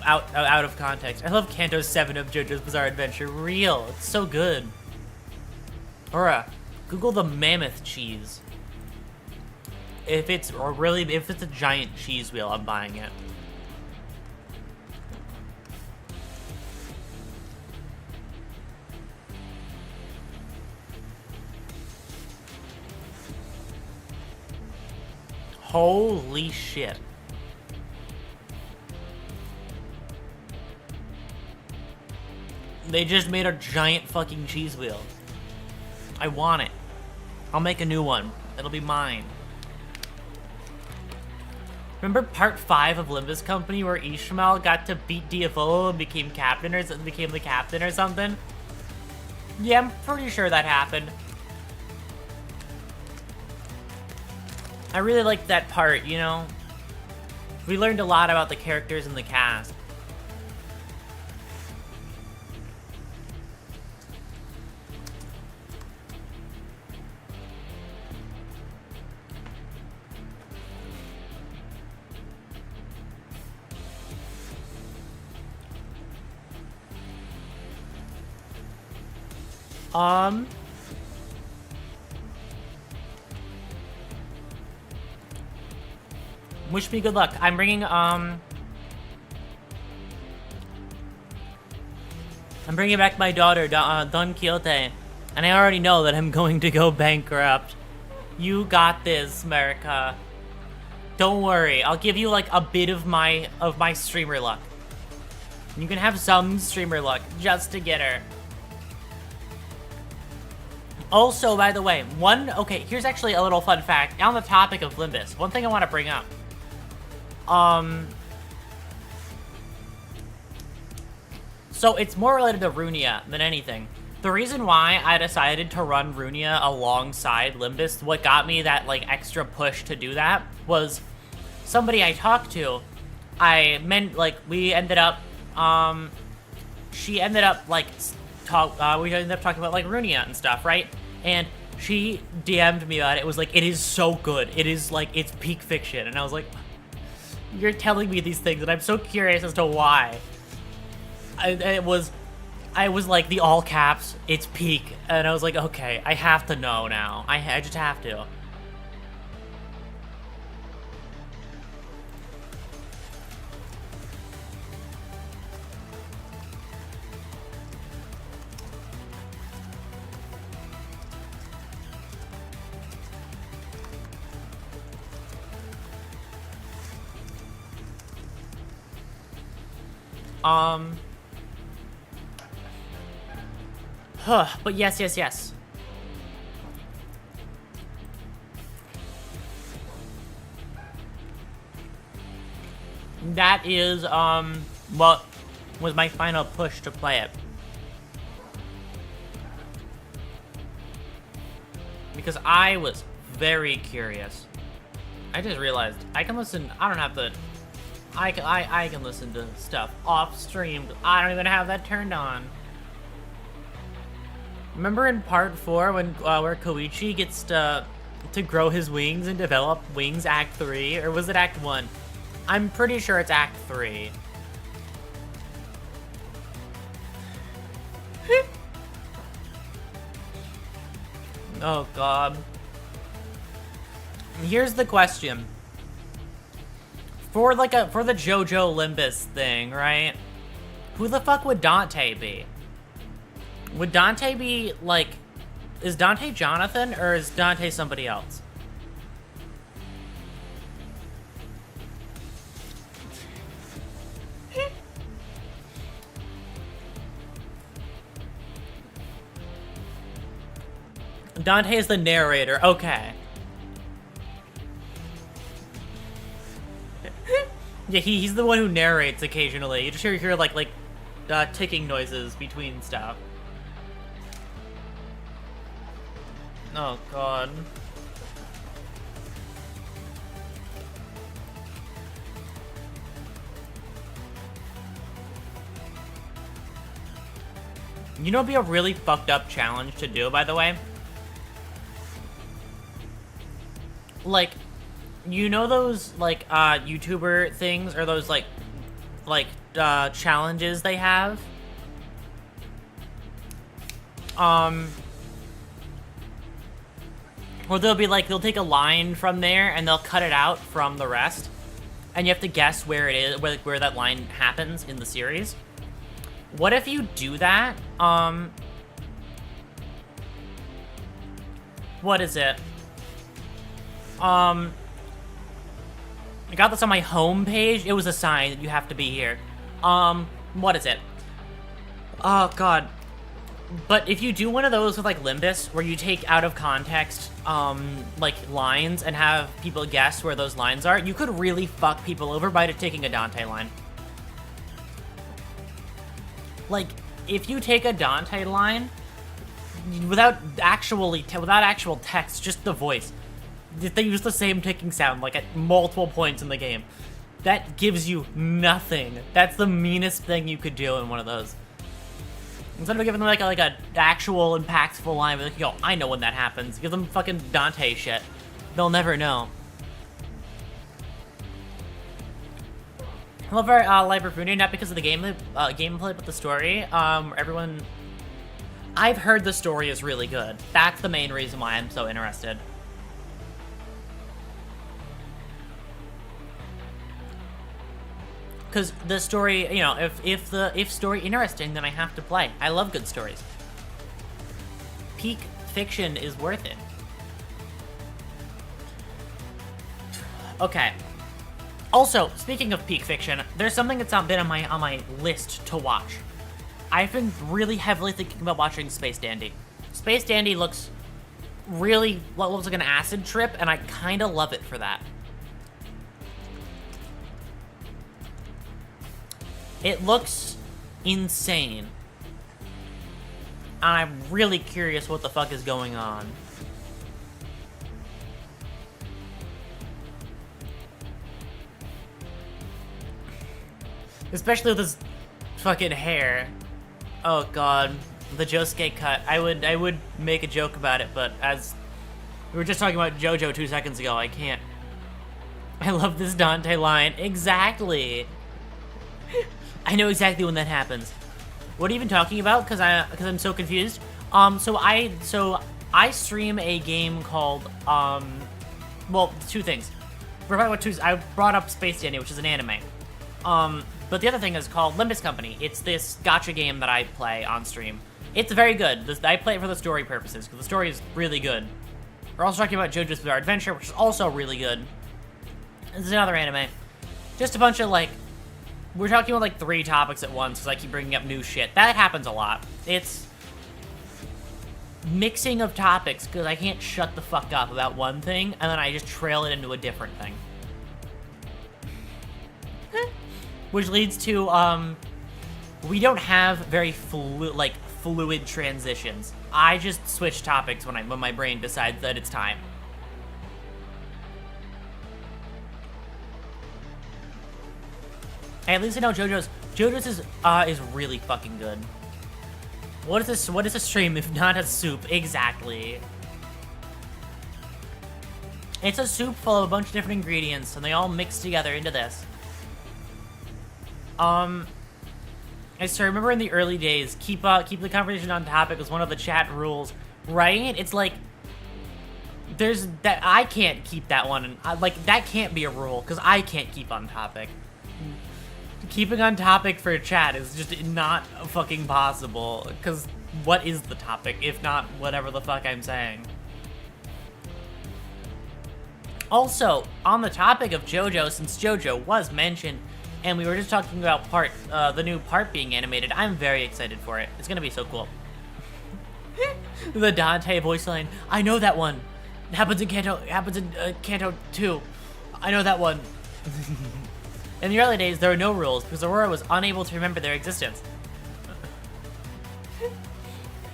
Out of context. I love Kanto 7 of JoJo's Bizarre Adventure. Real. It's so good. Aurora, Google the mammoth cheese. If it's a giant cheese wheel, I'm buying it. Holy shit. They just made a giant fucking cheese wheel. I want it. I'll make a new one. It'll be mine. Remember part 5 of Limbus Company where Ishmael got to beat Diavolo and became the captain or something? Yeah, I'm pretty sure that happened. I really liked that part, you know? We learned a lot about the characters in the cast. Wish me good luck. I'm bringing back my daughter, Don Quixote, and I already know that I'm going to go bankrupt. You got this, America. Don't worry. I'll give you like a bit of my streamer luck. You can have some streamer luck just to get her. Also, by the way, here's actually a little fun fact. On the topic of Limbus, one thing I want to bring up. So it's more related to Runia than anything. The reason why I decided to run Runia alongside Limbus, what got me that, like, extra push to do that, was somebody I talked to I meant, like, we ended up, she ended up, like, we ended up talking about, like, Runia and stuff, right? And she DM'd me about it. It was like, it is so good. It is, like, it's peak fiction. And I was like, you're telling me these things, and I'm so curious as to why. I was like, the all caps, it's peak. And I was like, okay, I have to know now. I just have to. But yes. That is, what was my final push to play it. Because I was very curious. I just realized I can listen, I don't have to, I can listen to stuff off stream. I don't even have that turned on. Remember in part 4 when where Koichi gets to grow his wings and develop wings, Act 3, or was it Act 1? I'm pretty sure it's Act 3. Oh god. Here's the question. For the JoJo Limbus thing, right? Who the fuck would Dante be? Would Dante be, like... Is Dante Jonathan, or is Dante somebody else? Dante is the narrator, okay. Yeah, he's the one who narrates occasionally. You just hear like ticking noises between stuff. Oh god. You know, it'd be a really fucked up challenge to do, by the way. Like, you know those, like, YouTuber things, or those, like, challenges they have? Or they'll be like, they'll take a line from there, and they'll cut it out from the rest. And you have to guess where it is, where that line happens in the series. What if you do that, what is it? I got this on my home page. It was a sign that you have to be here. What is it? Oh, God. But if you do one of those with, like, Limbus, where you take out of context, like, lines and have people guess where those lines are, you could really fuck people over by taking a Dante line. Like, if you take a Dante line, without actual text, just the voice, they use the same ticking sound, like, at multiple points in the game. That gives you nothing. That's the meanest thing you could do in one of those. Instead of giving them, like a actual impactful line, like, yo, I know when that happens. Give them fucking Dante shit. They'll never know. I love our live Refrain, not because of the gameplay, but the story. Everyone... I've heard the story is really good. That's the main reason why I'm so interested. Because the story, you know, if story interesting, then I have to play. I love good stories. Peak fiction is worth it. Okay. Also, speaking of peak fiction, there's something that's not been on my list to watch. I've been really heavily thinking about watching Space Dandy. Space Dandy looks like an acid trip, and I kind of love it for that. It looks insane. I'm really curious what the fuck is going on. Especially with his fucking hair. Oh god, the Josuke cut. I would make a joke about it, but as we were just talking about JoJo 2 seconds ago, I can't. I love this Dante line. Exactly. I know exactly when that happens. What are you even talking about? Because I'm so confused. So I stream a game called well, two things. I brought up Space Dandy, which is an anime. But the other thing is called Limbus Company. It's this gacha game that I play on stream. It's very good. I play it for the story purposes, because the story is really good. We're also talking about JoJo's Bizarre Adventure, which is also really good. This is another anime. Just a bunch of, like... We're talking about, like, 3 topics at once, because I keep bringing up new shit. That happens a lot. It's... mixing of topics, because I can't shut the fuck up about one thing, and then I just trail it into a different thing. Which leads to, we don't have very fluid transitions. I just switch topics when my brain decides that it's time. Hey, at least I know JoJo's is really fucking good. What is this? What is a stream if not a soup? Exactly. It's a soup full of a bunch of different ingredients, and they all mix together into this. I still remember in the early days, keep the conversation on topic was one of the chat rules, right? It's like, there's that, I can't keep that one, and like, that can't be a rule, because I can't keep on topic. Keeping on topic for chat is just not fucking possible, because what is the topic, if not whatever the fuck I'm saying? Also, on the topic of JoJo, since JoJo was mentioned, and we were just talking about the new part being animated, I'm very excited for it. It's gonna be so cool. The Dante voice line, I know that one. It happens in Kanto 2. I know that one. In the early days, there were no rules because Aurora was unable to remember their existence.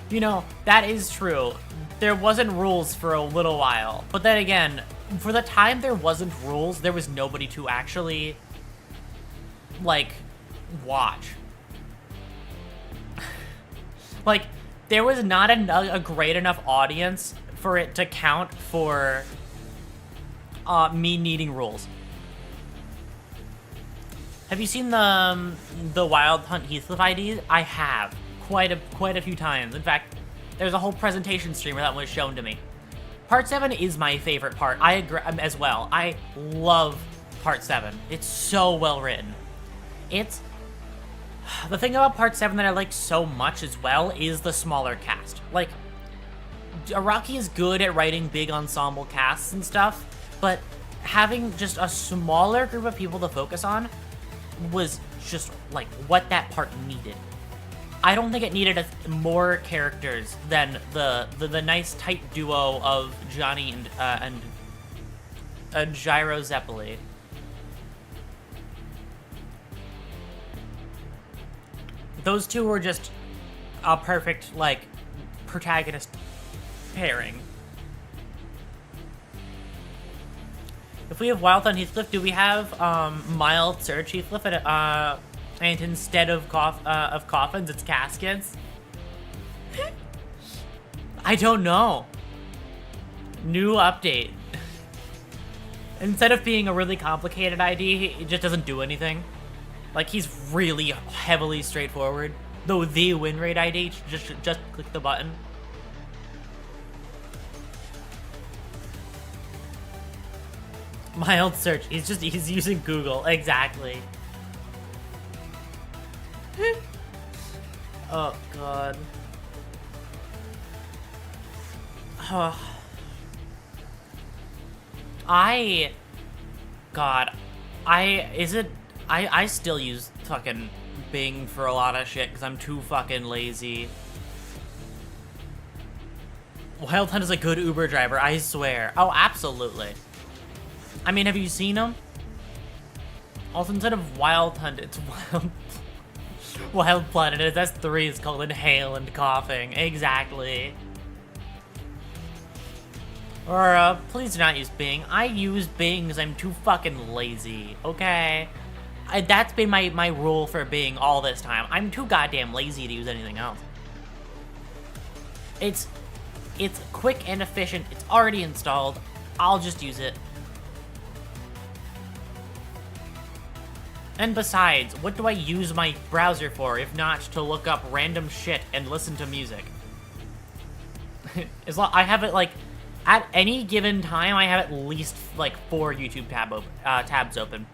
You know, that is true. There wasn't rules for a little while. But then again, for the time there wasn't rules, there was nobody to actually, like, watch. Like, there was not a great enough audience for it to count for me needing rules. Have you seen the Wild Hunt Heathcliff IDs? I have quite a few times. In fact, there's a whole presentation stream where that was shown to me. Part 7 is my favorite part. I agree as well. I love Part 7. It's so well written. It's the thing about Part 7 that I like so much as well is the smaller cast. Like, Araki is good at writing big ensemble casts and stuff, but having just a smaller group of people to focus on was just like what that part needed. I don't think it needed more characters than the nice tight duo of Johnny and Gyro Zeppeli. Those two were just a perfect, like, protagonist pairing. If we have Wild Hunt Heathcliff, do we have Mild Search Heathcliff and instead of coffins, it's caskets? I don't know. New update. Instead of being a really complicated ID, it just doesn't do anything. Like, he's really heavily straightforward. Though the win rate ID, just click the button. Mild search. He's using Google. Exactly. Oh, God. I still use fucking Bing for a lot of shit because I'm too fucking lazy. Wild Hunt is a good Uber driver, I swear. Oh, absolutely. I mean, have you seen him? Also, instead of Wild Hunt, it's Wild Planet. Its S3 is called Inhale and Coughing. Exactly. Or, please do not use Bing. I use Bing because I'm too fucking lazy, okay? That's been my rule for Bing all this time. I'm too goddamn lazy to use anything else. It's quick and efficient. It's already installed. I'll just use it. And besides, what do I use my browser for if not to look up random shit and listen to music? I have it, like, at any given time, I have at least, like, 4 YouTube tabs open.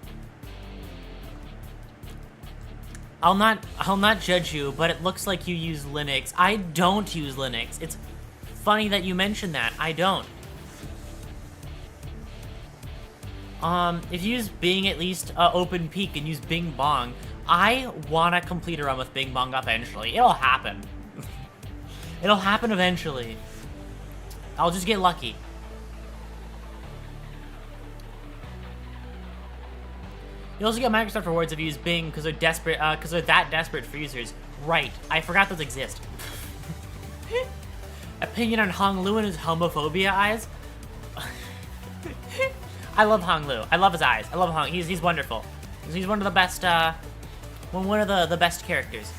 I'll not judge you, but it looks like you use Linux. I don't use Linux. It's funny that you mentioned that. I don't. If you use Bing, at least open peek and use Bing Bong, I wanna complete a run with Bing Bong eventually. It'll happen. It'll happen eventually. I'll just get lucky. You also get Microsoft rewards if you use Bing because they're desperate, because they're that desperate for users. Right. I forgot those exist. Opinion on Hong Lu and his homophobia eyes? I love Hong Lu. I love his eyes. I love Hong. He's wonderful. He's one of the best, one of the best characters.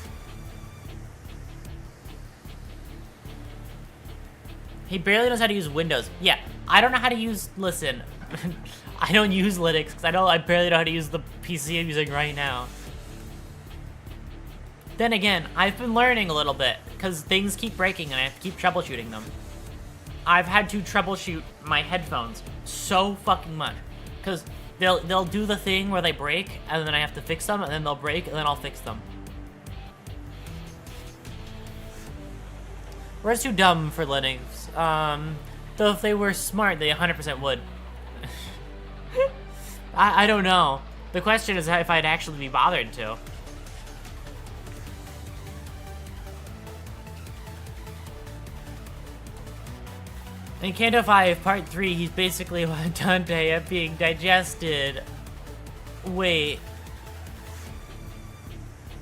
He barely knows how to use Windows. Yeah, I don't know how to use, listen, I don't use Linux because I barely know how to use the PC I'm using right now. Then again, I've been learning a little bit because things keep breaking and I have to keep troubleshooting them. I've had to troubleshoot my headphones so fucking much because they'll do the thing where they break and then I have to fix them and then they'll break and then I'll fix them. We're too dumb for Linux. Though if they were smart, they 100% would. I don't know. The question is if I'd actually be bothered to. In Canto 5, Part 3, he's basically Dante at being digested. Wait.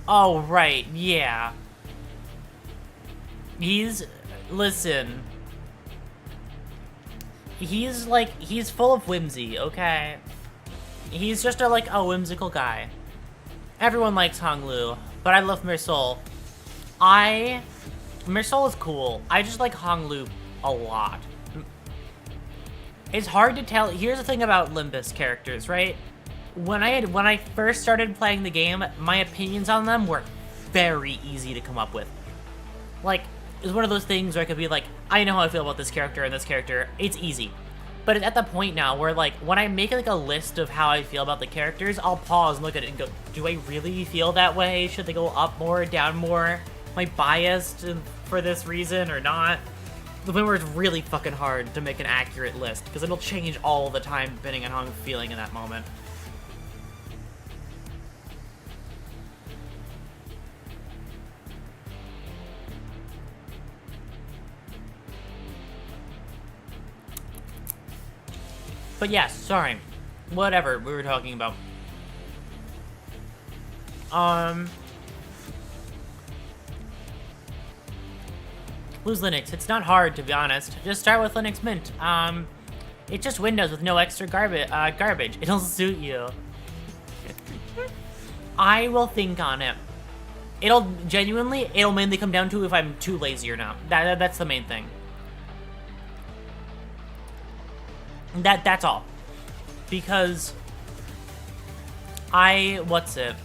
Oh, right, yeah. Listen. He's full of whimsy, okay? He's just a whimsical guy. Everyone likes Hong Lu, but I love Mersol. Mersol is cool. I just like Hong Lu a lot. It's hard to tell. Here's the thing about Limbus characters, right? When I first started playing the game, my opinions on them were very easy to come up with. Like, it's one of those things where I could be like, I know how I feel about this character and this character. It's easy. But it's at the point now where, like, when I make, like, a list of how I feel about the characters, I'll pause and look at it and go, do I really feel that way? Should they go up more, down more? Am I biased for this reason or not? The point where it's really fucking hard to make an accurate list, because it'll change all the time depending on how I'm feeling in that moment. But yes, sorry. Whatever we were talking about. Lose Linux. It's not hard, to be honest. Just start with Linux Mint. It's just Windows with no extra garbage. It'll suit you. I will think on it. It'll mainly come down to if I'm too lazy or not. That's the main thing. That's all. Because what's it?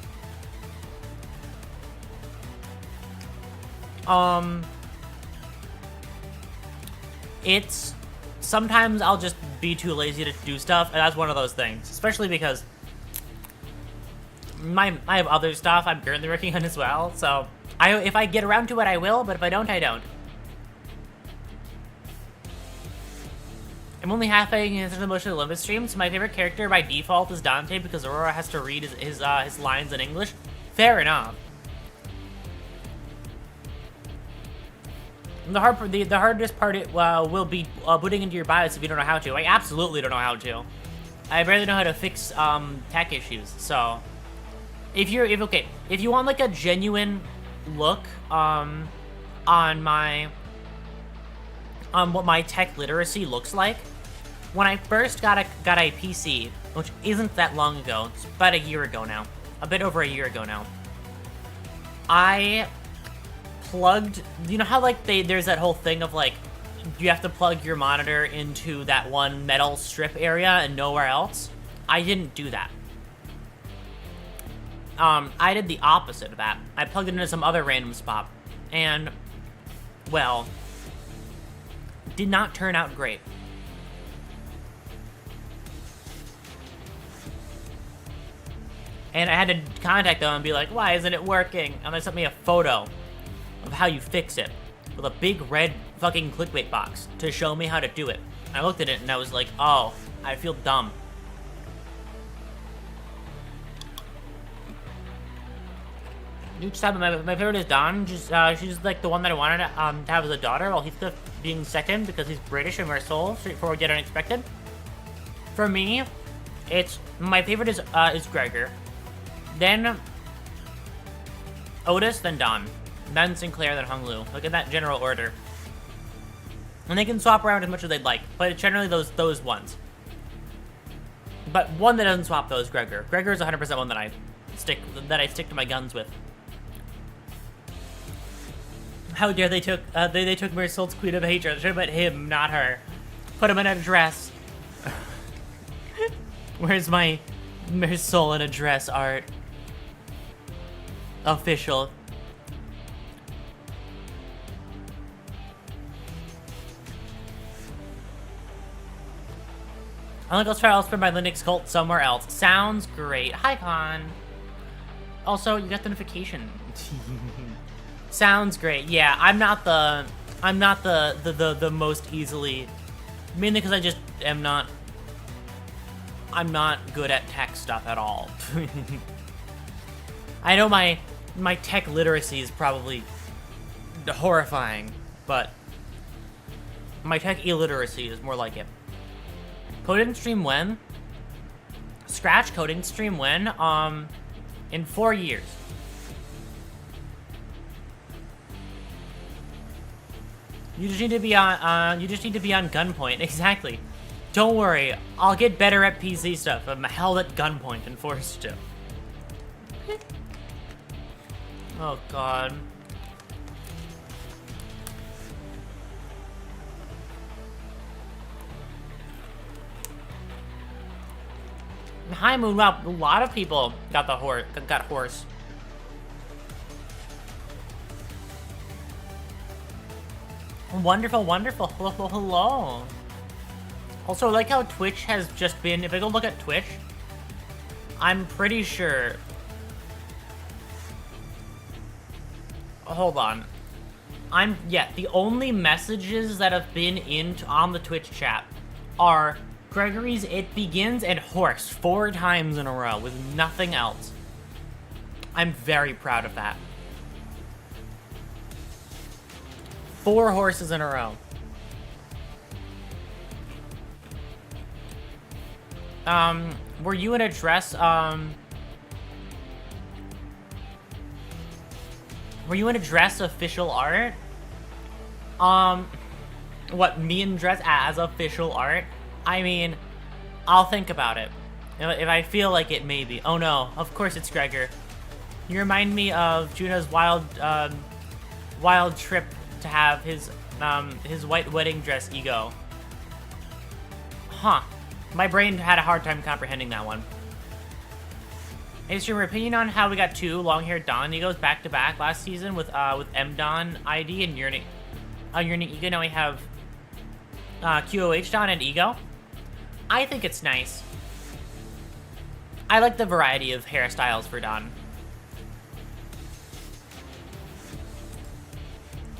It's sometimes I'll just be too lazy to do stuff, and that's one of those things. Especially because I have other stuff I'm currently working on as well. So if I get around to it, I will. But if I don't, I don't. I'm only halfway into the motion of the Limbus stream, so my favorite character by default is Dante because Aurora has to read his lines in English. Fair enough. The hardest part will be booting into your BIOS if you don't know how to. I absolutely don't know how to. I barely know how to fix tech issues. So, if you want like a genuine look on what my tech literacy looks like, when I first got a PC, which isn't that long ago, it's about a year ago now. a bit over a year ago now, I plugged, you know how like there's that whole thing of like, you have to plug your monitor into that one metal strip area and nowhere else? I didn't do that. I did the opposite of that. I plugged it into some other random spot, and, well, did not turn out great. And I had to contact them and be like, why isn't it working? And they sent me a photo of how you fix it with a big red fucking clickbait box to show me how to do it. I looked at it and I was like, oh, I feel dumb. Each time, my favorite is Dawn. She's like the one that I wanted to have as a daughter, while Heathcliff being second because he's British and we're soul, straightforward yet unexpected. For me, my favorite is Gregor, then Otis, then Dawn, then Sinclair, then Hung Lu. Look at that general order. And they can swap around as much as they'd like, but it's generally those ones. But one that doesn't swap though is Gregor. Gregor is 100% one that I stick to my guns with. How dare they took Mersault's Queen of Hatred. Should have put him, not her. Put him in a dress. Where's my Mersault in a dress art? Official. Unlike I'll spend my Linux cult somewhere else. Sounds great. Hi, Con. Also, you got the notification. Sounds great. Yeah, I'm not the most easily, mainly because I just am not. I'm not good at tech stuff at all. I know my tech literacy is probably horrifying, but my tech illiteracy is more like it. Coding stream when? Scratch coding stream when? In 4 years. You just need to be on gunpoint. Exactly. Don't worry, I'll get better at PC stuff. I'm held at gunpoint and forced to. Oh god. High Moon, wow, a lot of people got horse. Wonderful, wonderful. Hello, hello. Also, I like how Twitch has just been, if I go look at Twitch, I'm pretty sure. Hold on. The only messages that have been on the Twitch chat are Gregory's It Begins and horse 4 times in a row with nothing else. I'm very proud of that. 4 horses in a row. Were you in a dress, were you in a dress official art? What, me in dress as official art? I mean, I'll think about it. If I feel like it, maybe. Oh no, of course it's Gregor. You remind me of Juno's wild trip to have his white wedding dress ego. Huh. My brain had a hard time comprehending that one. Is your opinion on how we got 2 long-haired Dawn egos back-to-back last season with M-Dawn ID and Yearning Ego? Now we have QOH Dawn and Ego. I think it's nice. I like the variety of hairstyles for Dawn.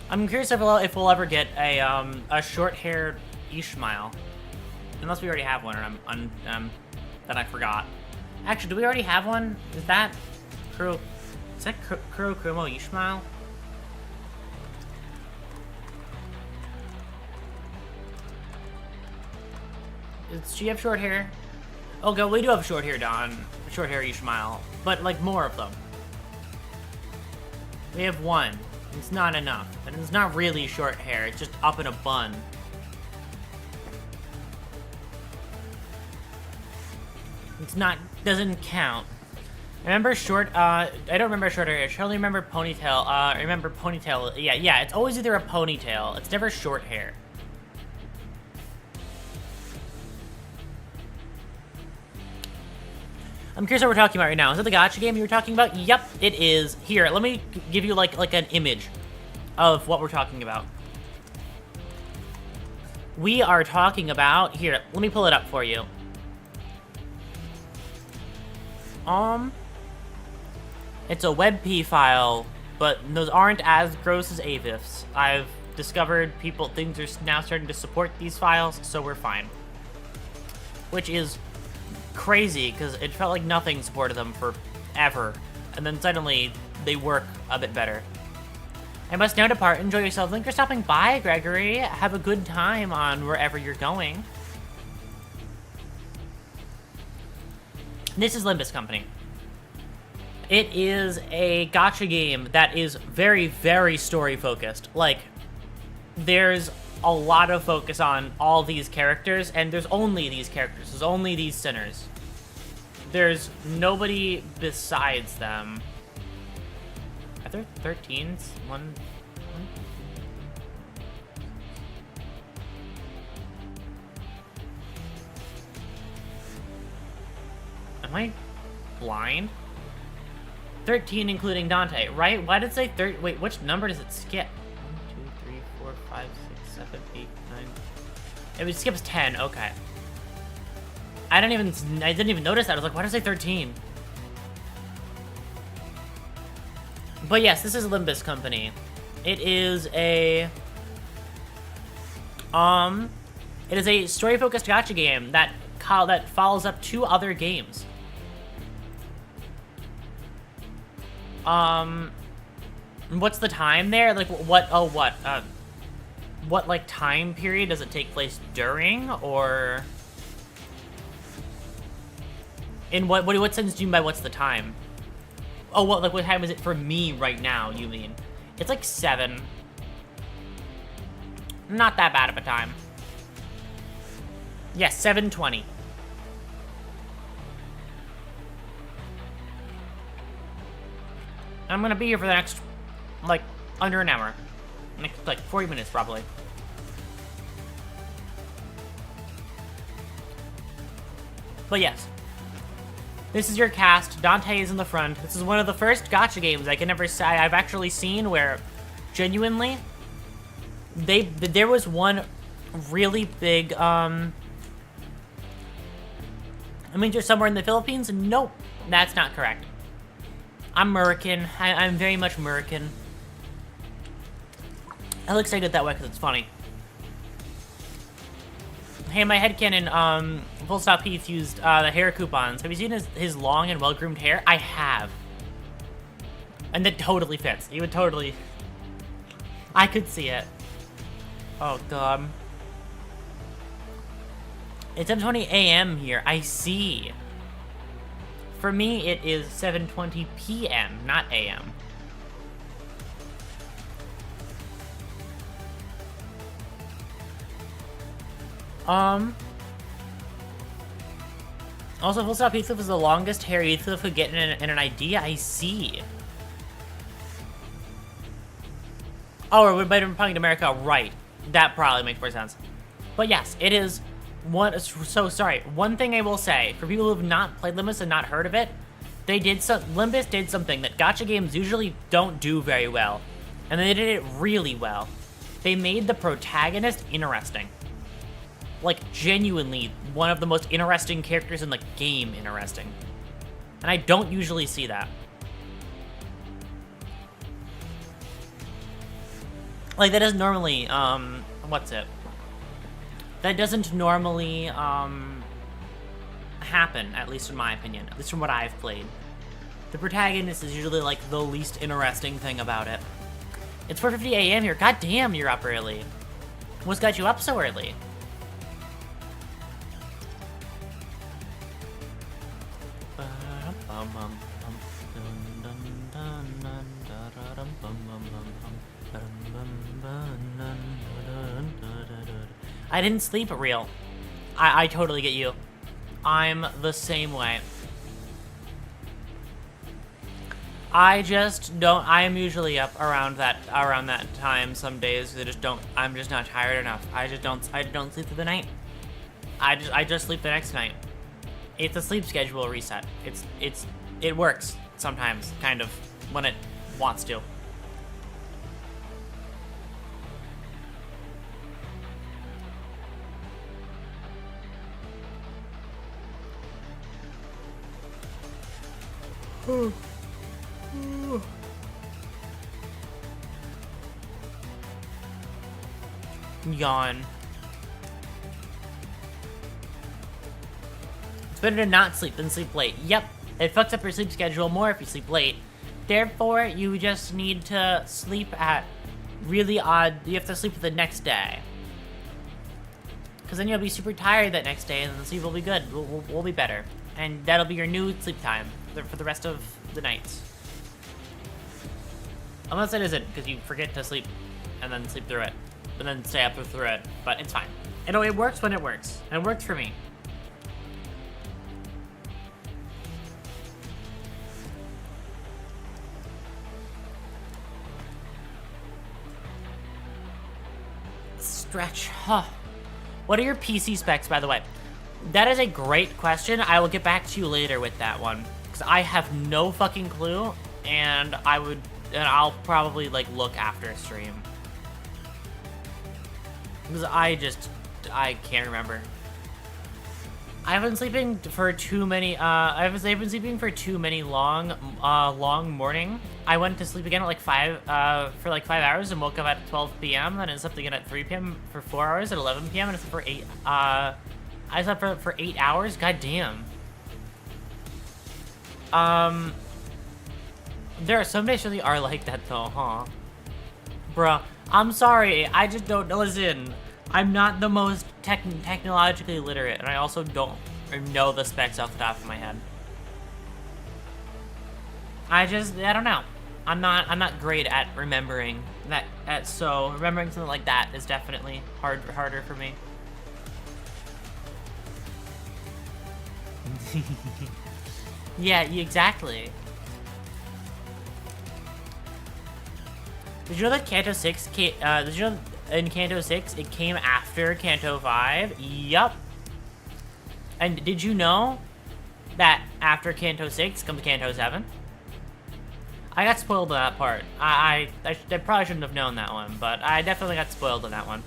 I'm curious if we'll ever get a short-haired Ishmael. Unless we already have one, and that I forgot. Actually, do we already have one? Is that Kuro Kuromo Ishmael? Does she have short hair? Okay, we do have short hair, Dawn. Short hair Ishmael. But, like, more of them. We have 1. It's not enough. And it's not really short hair, it's just up in a bun. It's not, doesn't count. Remember short, I don't remember short hair. I only remember ponytail. I remember ponytail. Yeah, it's always either a ponytail. It's never short hair. I'm curious what we're talking about right now. Is it the gacha game you were talking about? Yep, it is. Here, let me give you like an image of what we're talking about. We are talking about, here, let me pull it up for you. It's a WebP file, but those aren't as gross as AVIFs. I've discovered things are now starting to support these files, so we're fine. Which is crazy, because it felt like nothing supported them forever. And then suddenly, they work a bit better. I must now depart. Enjoy yourself. Thanks for stopping by, Gregory. Have a good time on wherever you're going. This is Limbus Company. It is a gacha game that is very, very story-focused. Like, there's a lot of focus on all these characters, and there's only these characters. There's only these sinners. There's nobody besides them. Are there 13s? One. Am I blind? 13 including Dante, right? Why did it say 30? Wait, which number does it skip? 1, 2, 3, 4, 5, 6, 7, 8, 9. It skips 10, okay. I didn't even notice that. I was like, why does it say 13? But yes, this is Limbus Company. It is a story-focused gacha game that follows up 2 other games. What's the time there? Like, what like time period does it take place during, or in what sense do you mean by what's the time? Oh, what time is it for me right now, you mean? It's like 7. Not that bad of a time. Yes, 7:20. I'm gonna be here for the next, like, under an hour. Next, like, 40 minutes, probably. But yes. This is your cast. Dante is in the front. This is one of the first gacha games I can ever say I've actually seen where, genuinely, there was one really big, I mean, you're somewhere in the Philippines? Nope, that's not correct. I'm American. I'm very much American. I like saying it that way because it's funny. Hey, my headcanon, Full Stop Heath used the hair coupons. Have you seen his long and well-groomed hair? I have. And that totally fits. He would totally... I could see it. Oh, God. It's 7:20 a.m. here. I see. For me, it is 7:20 p.m., not a.m. Also, Full Stop Heathcliff is the longest hair Heathcliff could get in an idea. I see. Oh, we're talking to America, right? That probably makes more sense. But yes, it is one. So sorry. One thing I will say for people who have not played Limbus and not heard of it, Limbus did something that gacha games usually don't do very well, and they did it really well. They made the protagonist interesting. Like, genuinely, one of the most interesting characters in the game interesting. And I don't usually see that. Like, that doesn't normally, what's it? That doesn't normally, happen, at least in my opinion. At least from what I've played. The protagonist is usually, like, the least interesting thing about it. It's 4:50 a.m. here. God damn, you're up early. What's got you up so early? I didn't sleep real. I totally get you. I'm the same way. I just don't. I am usually up around that time. Some days I just don't. I'm just not tired enough. I don't sleep through the night. I just sleep the next night. It's a sleep schedule reset. It works sometimes, kind of, when it wants to. Yawn. It's better to not sleep than sleep late. Yep, it fucks up your sleep schedule more if you sleep late. Therefore, you just need to sleep at really odd. You have to sleep the next day. Because then you'll be super tired that next day and the sleep will be good. We'll be better. And that'll be your new sleep time for the rest of the nights. Unless it isn't, because you forget to sleep and then sleep through it. And then stay up through it. But it's fine. It works when it works. And it works for me. Stretch. Huh. What are your PC specs, by the way? That is a great question. I will get back to you later with that one. Because I have no fucking clue. And I'll probably, like, look after a stream. Because I can't remember. I've been sleeping for too many, I've been sleeping for too many long morning. I went to sleep again at like 5 hours and woke up at 12 p.m. Then I slept again at 3 p.m. for 4 hours at 11 p.m. and I slept for 8, I slept for 8 hours? God damn. There are some days really are like that though, huh? Bruh, I'm sorry, I just don't listen. I'm not the most technologically literate, and I also don't know the specs off the top of my head. I don't know. I'm not great at remembering that. So remembering something like that is definitely harder for me. Yeah, exactly. Did you know that Kanto 6 did you know in Kanto 6 it came after Kanto 5? Yup. And did you know that after Kanto 6 comes Kanto 7? I got spoiled on that part. I probably shouldn't have known that one, but I definitely got spoiled on that one.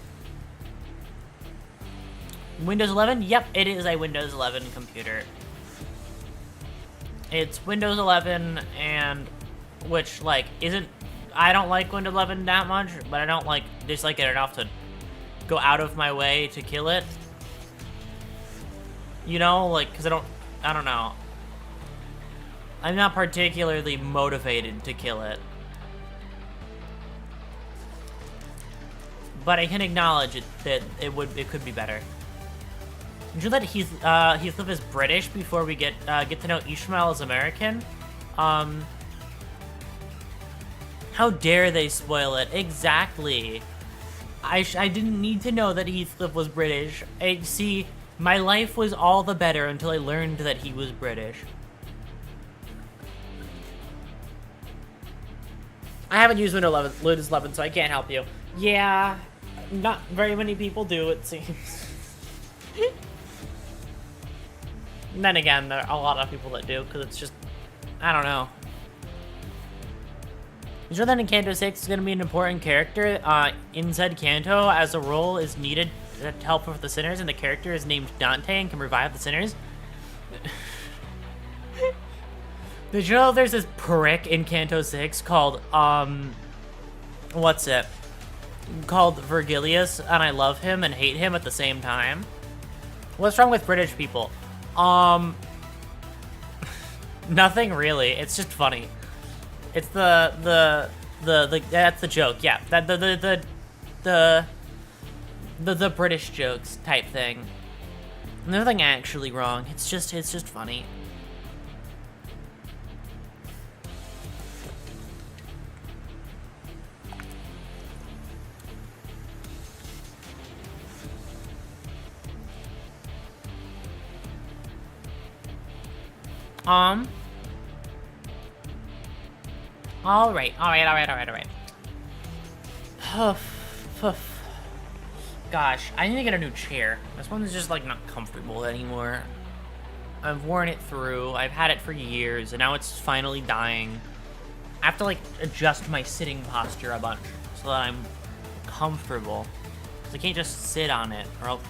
Windows 11? Yep, it is a Windows 11 computer. It's Windows 11, and which, like, isn't... I don't like Windows 11 that much, but I don't dislike it enough to go out of my way to kill it. You know, like, because I don't know. I'm not particularly motivated to kill it. But I can acknowledge that it could be better. Did you know that Heathcliff is British before we get to know Ishmael as American? How dare they spoil it? Exactly. I didn't need to know that Heathcliff was British. See, my life was all the better until I learned that he was British. I haven't used Windows 11, so I can't help you. Yeah, not very many people do, it seems. And then again, there are a lot of people that do, because it's just, I don't know. You know that in Kanto 6 is going to be an important character inside Kanto, as a role is needed to help with the sinners, and the character is named Dante and can revive the sinners? Did you know there's this prick in Kanto 6 called, what's it? Called Virgilius, and I love him and hate him at the same time? What's wrong with British people? Nothing really, it's just funny. It's that's the joke, yeah. The British jokes type thing. Nothing actually wrong. It's just funny. Alright. Gosh, I need to get a new chair. This one's just, like, not comfortable anymore. I've worn it through, I've had it for years, and now it's finally dying. I have to, like, adjust my sitting posture a bunch so that I'm comfortable. So I can't just sit on it, or else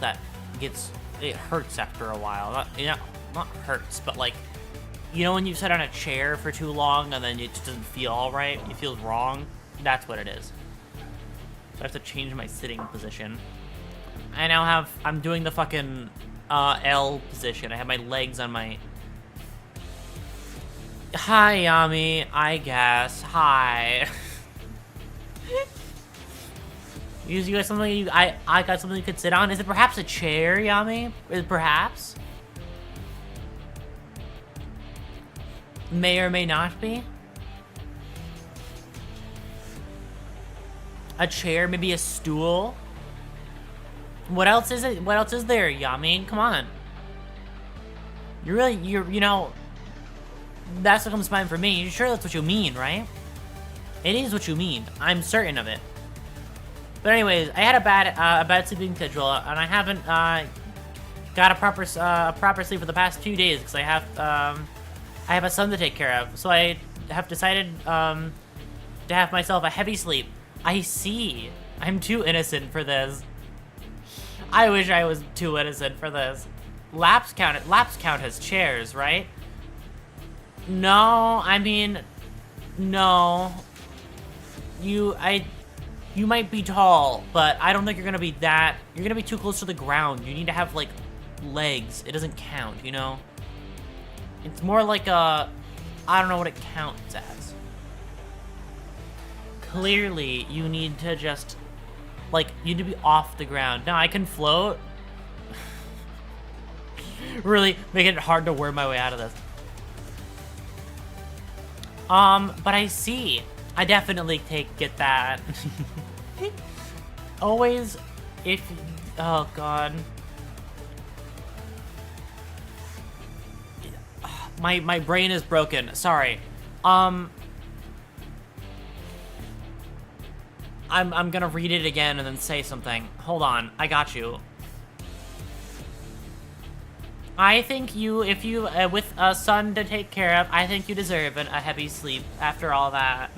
it hurts after a while. Not hurts, but, like, you know when you sit on a chair for too long and then it just doesn't feel alright? It feels wrong? That's what it is. So I have to change my sitting position. I'm doing the fucking L position. I have my legs on my... Hi, Yami, I guess. Hi. You got something I got something you could sit on? Is it perhaps a chair, Yami? Is it perhaps? May or may not be? A chair, maybe a stool? What else is it? What else is there, Yami? Come on. You know, that's what comes to mind for me. You're sure that's what you mean, right? It is what you mean. I'm certain of it. But anyways, I had a bad sleeping schedule, and I haven't got a proper sleep for the past 2 days because I have a son to take care of. So I have decided to have myself a heavy sleep. I see. I'm too innocent for this. I wish I was too innocent for this. Laps count as chairs, right? No, I mean, no. You might be tall, but I don't think you're gonna be that. You're gonna be too close to the ground. You need to have, like, legs. It doesn't count, you know? It's more like I don't know what it counts as. Clearly, you need to just, like, you need to be off the ground. Now, I can float. Really making it hard to worm my way out of this. But I see. I definitely get that. Always, oh god. My brain is broken. Sorry. I'm gonna read it again and then say something. Hold on, I got you. I think if you, with a son to take care of, I think you deserve a heavy sleep after all that.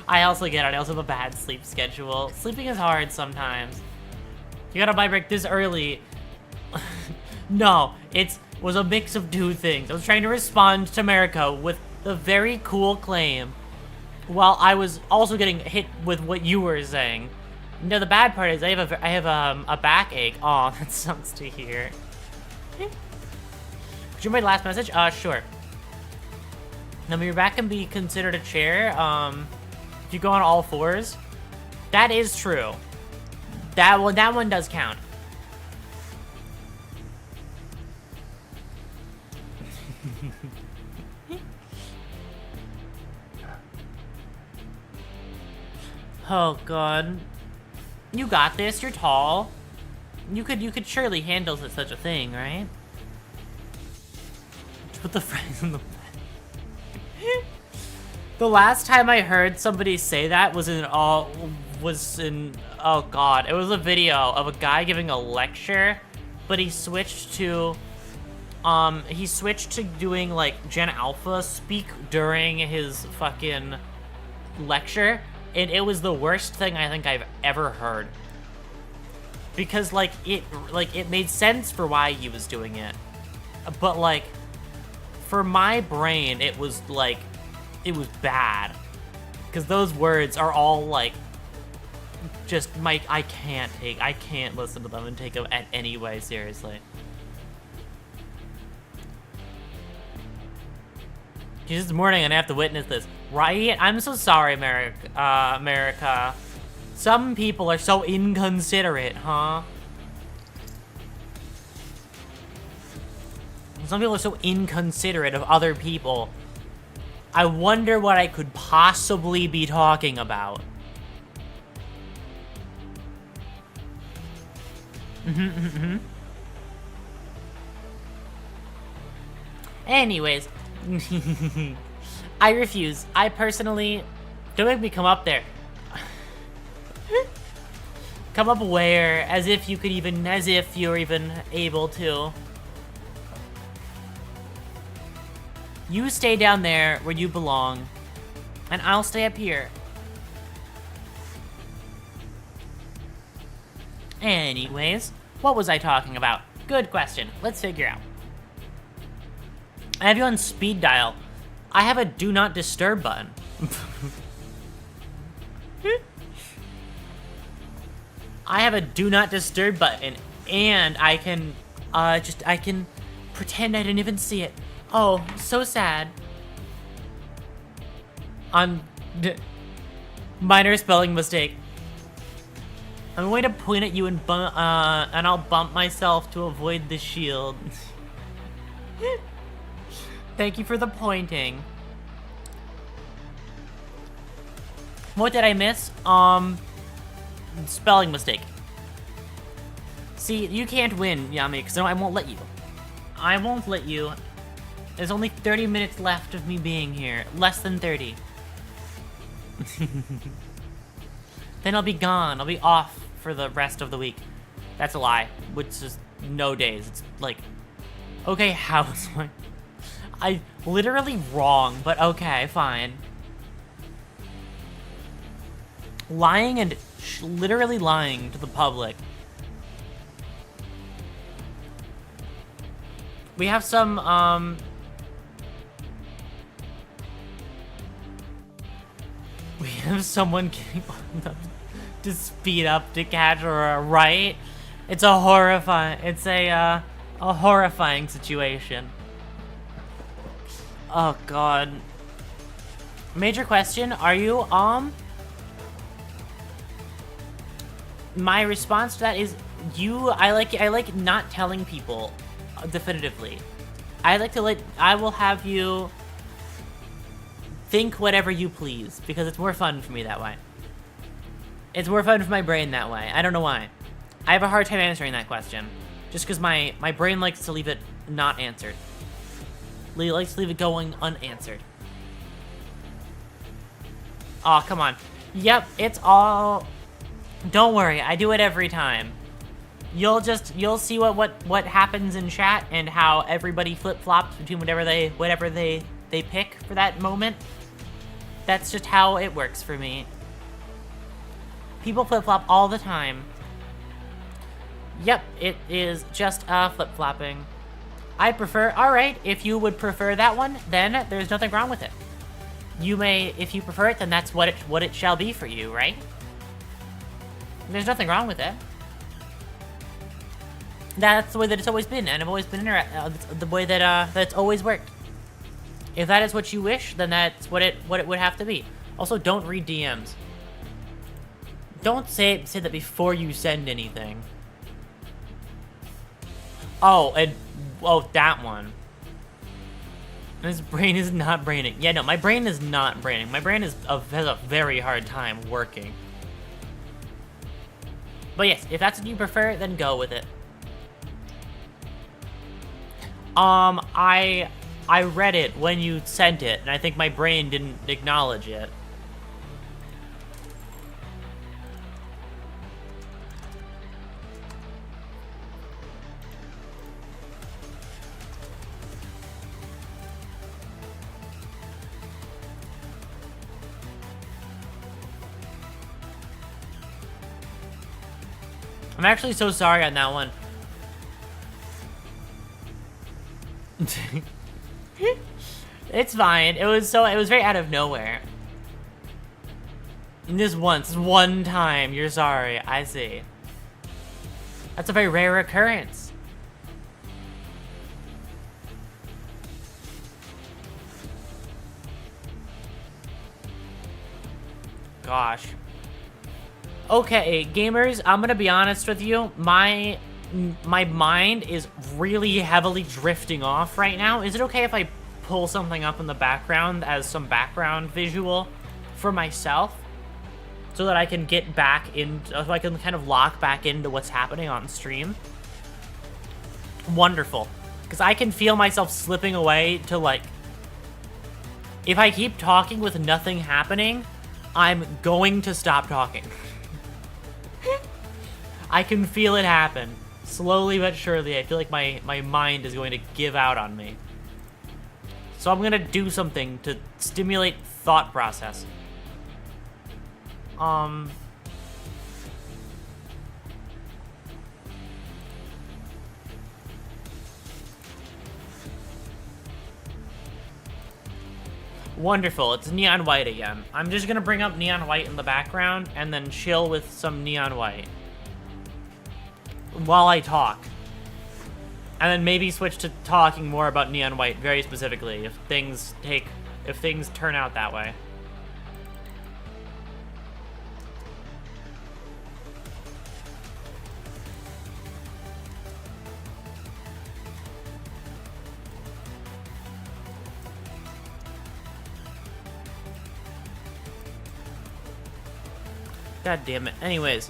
I also get it, I also have a bad sleep schedule. Sleeping is hard sometimes. You got a bye break this early. No, it was a mix of two things. I was trying to respond to America with a very cool claim, while I was also getting hit with what you were saying. No, the bad part is I have a backache. Aw, that sucks to hear. Could you read my last message? Sure. Now, your back can be considered a chair, if you go on all fours. That is true. That one does count. Oh god. You got this, you're tall. You could surely handle such a thing, right? Put the fries in the bed. The last time I heard somebody say that was in oh god, it was a video of a guy giving a lecture, but he switched to doing like Gen Alpha speak during his fucking lecture, and it was the worst thing I think I've ever heard. Because it made sense for why he was doing it, but like for my brain it was bad, because those words are all like just I can't listen to them and take them at any way seriously. This morning and I have to witness this, right? I'm so sorry, America. Some people are so inconsiderate, huh? Some people are so inconsiderate of other people. I wonder what I could possibly be talking about. Anyways. I refuse. I personally... Don't make me come up there. Come up where? As if you could even... As if you're even able to. You stay down there where you belong. And I'll stay up here. Anyways, what was I talking about? Good question. Let's figure out. I have you on speed dial. I have a do not disturb button. I have a do not disturb button, and I can, I can pretend I didn't even see it. Oh, so sad. Minor spelling mistake. I'm going to point at you and I'll bump myself to avoid the shield. Thank you for the pointing. What did I miss? Spelling mistake. See, you can't win, Yami, because I won't let you. I won't let you. There's only 30 minutes left of me being here. Less than 30. Then I'll be gone. I'll be off for the rest of the week. That's a lie. Which is no days. It's like... Okay, how's my... I literally wrong, but okay, fine. Lying and literally lying to the public. We have some, we have someone getting on the, to speed up to catch Aurora, right? It's a horrifying, it's a horrifying situation. Oh, God. Major question, are you, my response to that is, I like not telling people definitively. I will have you think whatever you please, because it's more fun for me that way. It's more fun for my brain that way. I don't know why. I have a hard time answering that question, just because my brain likes to leave it not answered. It likes to leave it going unanswered. Aw, come on. Yep, it's all... Don't worry, I do it every time. You'll see what happens in chat and how everybody flip-flops between whatever they pick for that moment. That's just how it works for me. People flip-flop all the time. Yep, it is just flip-flopping. I prefer, alright, if you would prefer that one, then there's nothing wrong with it. You may, if you prefer it, then that's what it shall be for you, right? There's nothing wrong with it. That's the way that it's always been, and I've always been the way that that's always worked. If that is what you wish, then that's what it would have to be. Also, don't read DMs. Don't say that before you send anything. Oh, that one. His brain is not braining. Yeah, no, my brain is not braining. My brain has a very hard time working. But yes, if that's what you prefer, then go with it. I read it when you sent it, and I think my brain didn't acknowledge it. I'm actually so sorry on that one. It's fine. It was very out of nowhere. And this one time, you're sorry. I see. That's a very rare occurrence. Gosh. Okay, gamers, I'm gonna be honest with you. My mind is really heavily drifting off right now. Is it okay if I pull something up in the background as some background visual for myself? So that I can get back in, so I can kind of lock back into what's happening on stream? Wonderful. Because I can feel myself slipping away to, like, If I keep talking with nothing happening, I'm going to stop talking. I can feel it happen. Slowly but surely, I feel like my mind is going to give out on me. So I'm gonna do something to stimulate thought process. Wonderful, it's neon white again. I'm just gonna bring up neon white in the background and then chill with some neon white while I talk. And then maybe switch to talking more about neon white very specifically if things turn out that way. God damn it. Anyways.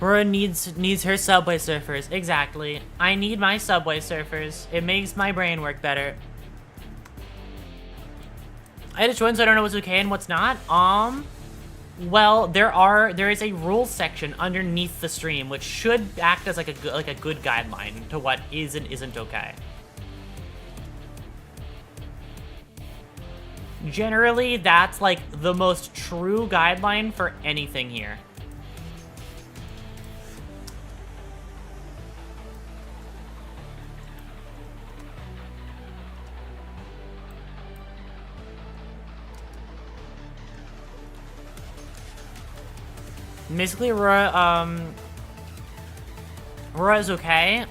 Aurora needs her Subway Surfers. Exactly. I need my Subway Surfers. It makes my brain work better. I just joined, so I don't know what's okay and what's not. Well, there is a rules section underneath the stream, which should act as like a good guideline to what is and isn't okay. Generally, that's like the most true guideline for anything here. Basically, Aurora is okay.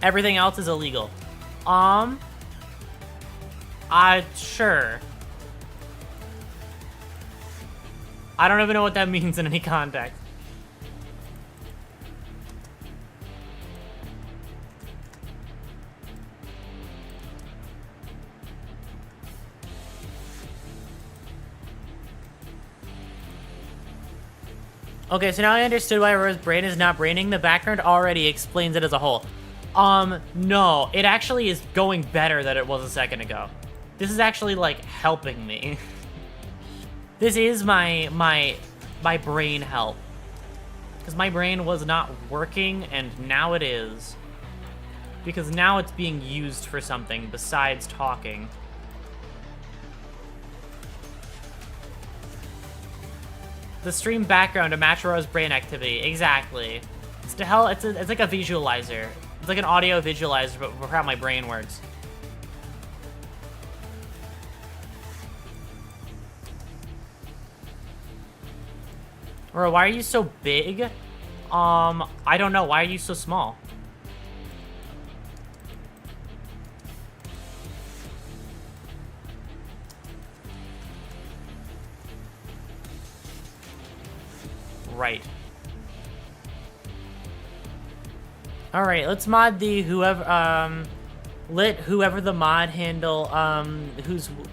Everything else is illegal. Sure. I don't even know what that means in any context. Okay, so now I understood why Aurora's brain is not braining. The background already explains it as a whole. No. It actually is going better than it was a second ago. This is actually, like, helping me. This is my brain help. Because my brain was not working, and now it is. Because now it's being used for something besides talking. The stream background to match Aurora's brain activity. Exactly. It's to hell. It's like a visualizer. It's like an audio visualizer, but for how my brain works. Aurora, why are you so big? I don't know. Why are you so small? Right. Alright, let's mod the whoever, whoever the mod handle,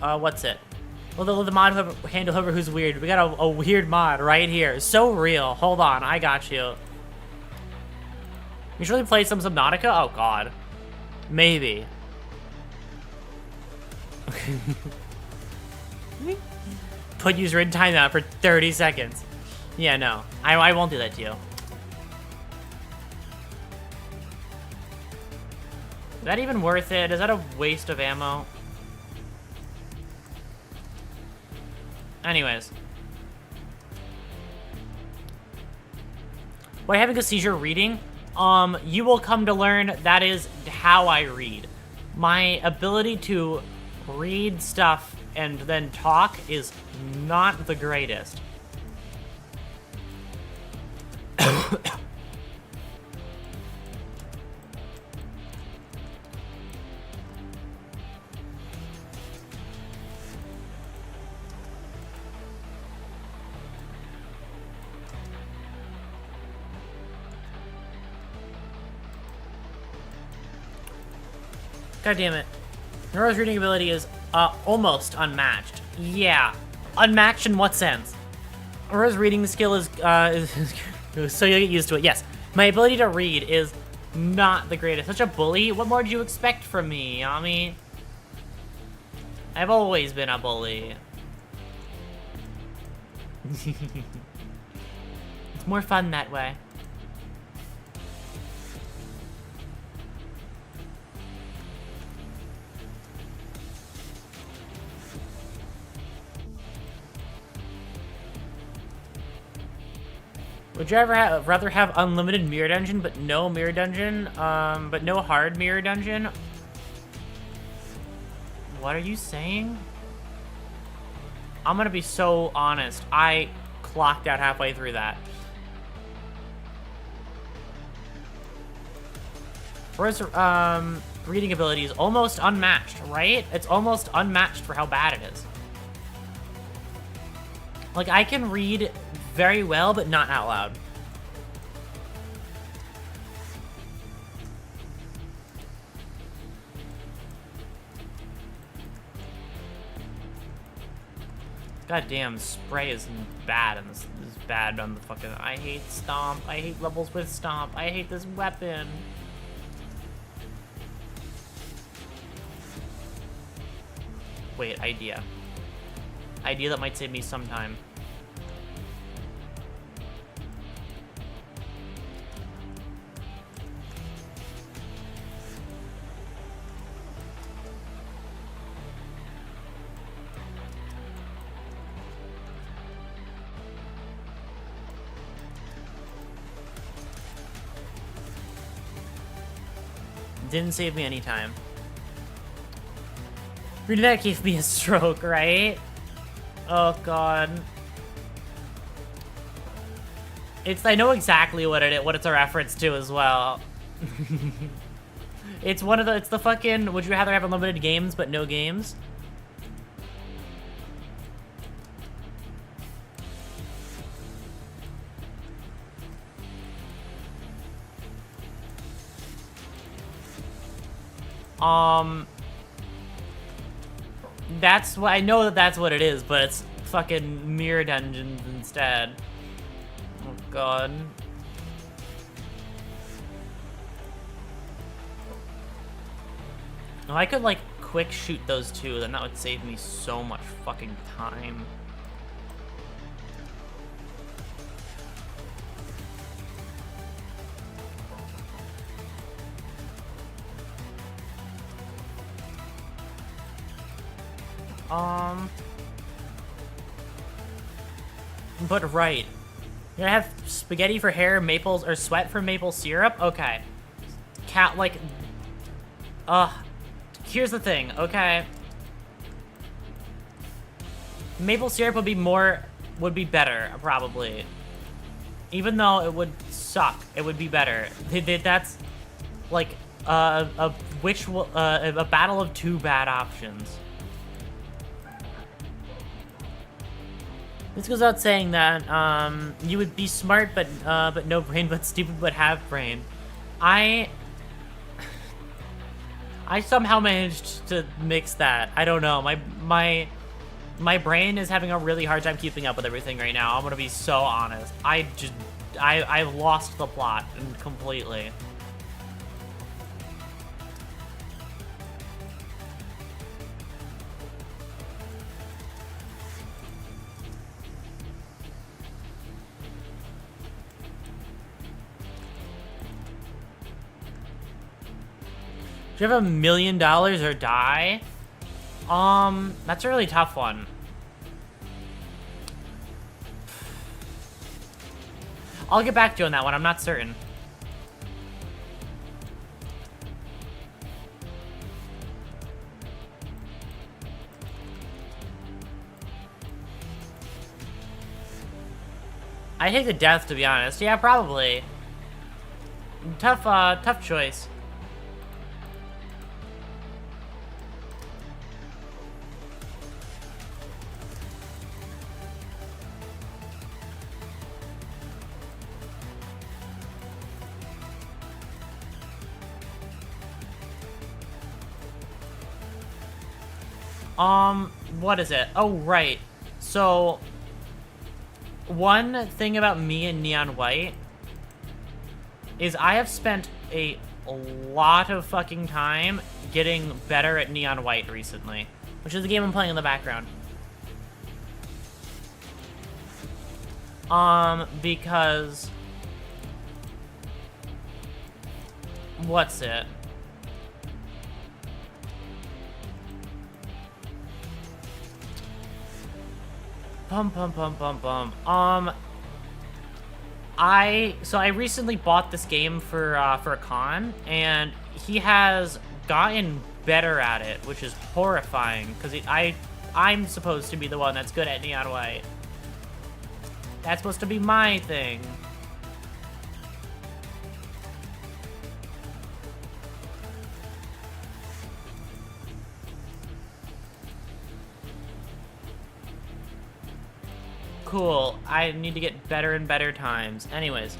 what's it? Well, the mod handle whoever who's weird. We got a weird mod right here. So real. Hold on, I got you. You should really play some Subnautica? Oh, God. Maybe. Put user in timeout for 30 seconds. Yeah, no. I won't do that to you. Is that even worth it? Is that a waste of ammo? Anyways. Why having a seizure reading? You will come to learn that is how I read. My ability to read stuff and then talk is not the greatest. God damn it. Aurora's reading ability is almost unmatched. Yeah. Unmatched in what sense? Aurora's reading skill is so you'll get used to it. Yes. My ability to read is not the greatest. Such a bully. What more did you expect from me, Yami? I've always been a bully. It's more fun that way. Would you ever rather have unlimited mirror dungeon, but no mirror dungeon, but no hard mirror dungeon? What are you saying? I'm gonna be so honest. I clocked out halfway through that. Whereas, reading ability is almost unmatched, right? It's almost unmatched for how bad it is. Like, I can read very well, but not out loud. Goddamn, spray is bad, and this is bad on the fucking... I hate Stomp. I hate levels with Stomp. I hate this weapon. Wait, idea. Idea that might save me some time. Didn't save me any time. That gave me a stroke, right? Oh god. I know exactly what it's a reference to as well. It's the fucking, would you rather have unlimited games but no games? That's what I know that's what it is, but it's fucking mirror dungeons instead. Oh god. If I could like quick shoot those two, then that would save me so much fucking time. But right. You're gonna have spaghetti for hair, maples, or sweat for maple syrup? Okay. Here's the thing, okay? Maple syrup would be better, probably. Even though it would suck, it would be better. That's, like, a battle of two bad options. This goes out saying that you would be smart but no brain, but stupid but have brain. I somehow managed to mix that. I don't know. My brain is having a really hard time keeping up with everything right now. I'm gonna be so honest. I've lost the plot completely. Do you have $1 million or die? That's a really tough one. I'll get back to you on that one. I'm not certain. I take the death, to be honest. Yeah, probably. Tough choice. What is it? Oh, right. So, one thing about me and Neon White is I have spent a lot of fucking time getting better at Neon White recently. which is the game I'm playing in the background. Because... What's it? I recently bought this game for a con, and he has gotten better at it, which is horrifying, because I'm supposed to be the one that's good at Neon White. That's supposed to be my thing. Cool. I need to get better and better times. Anyways.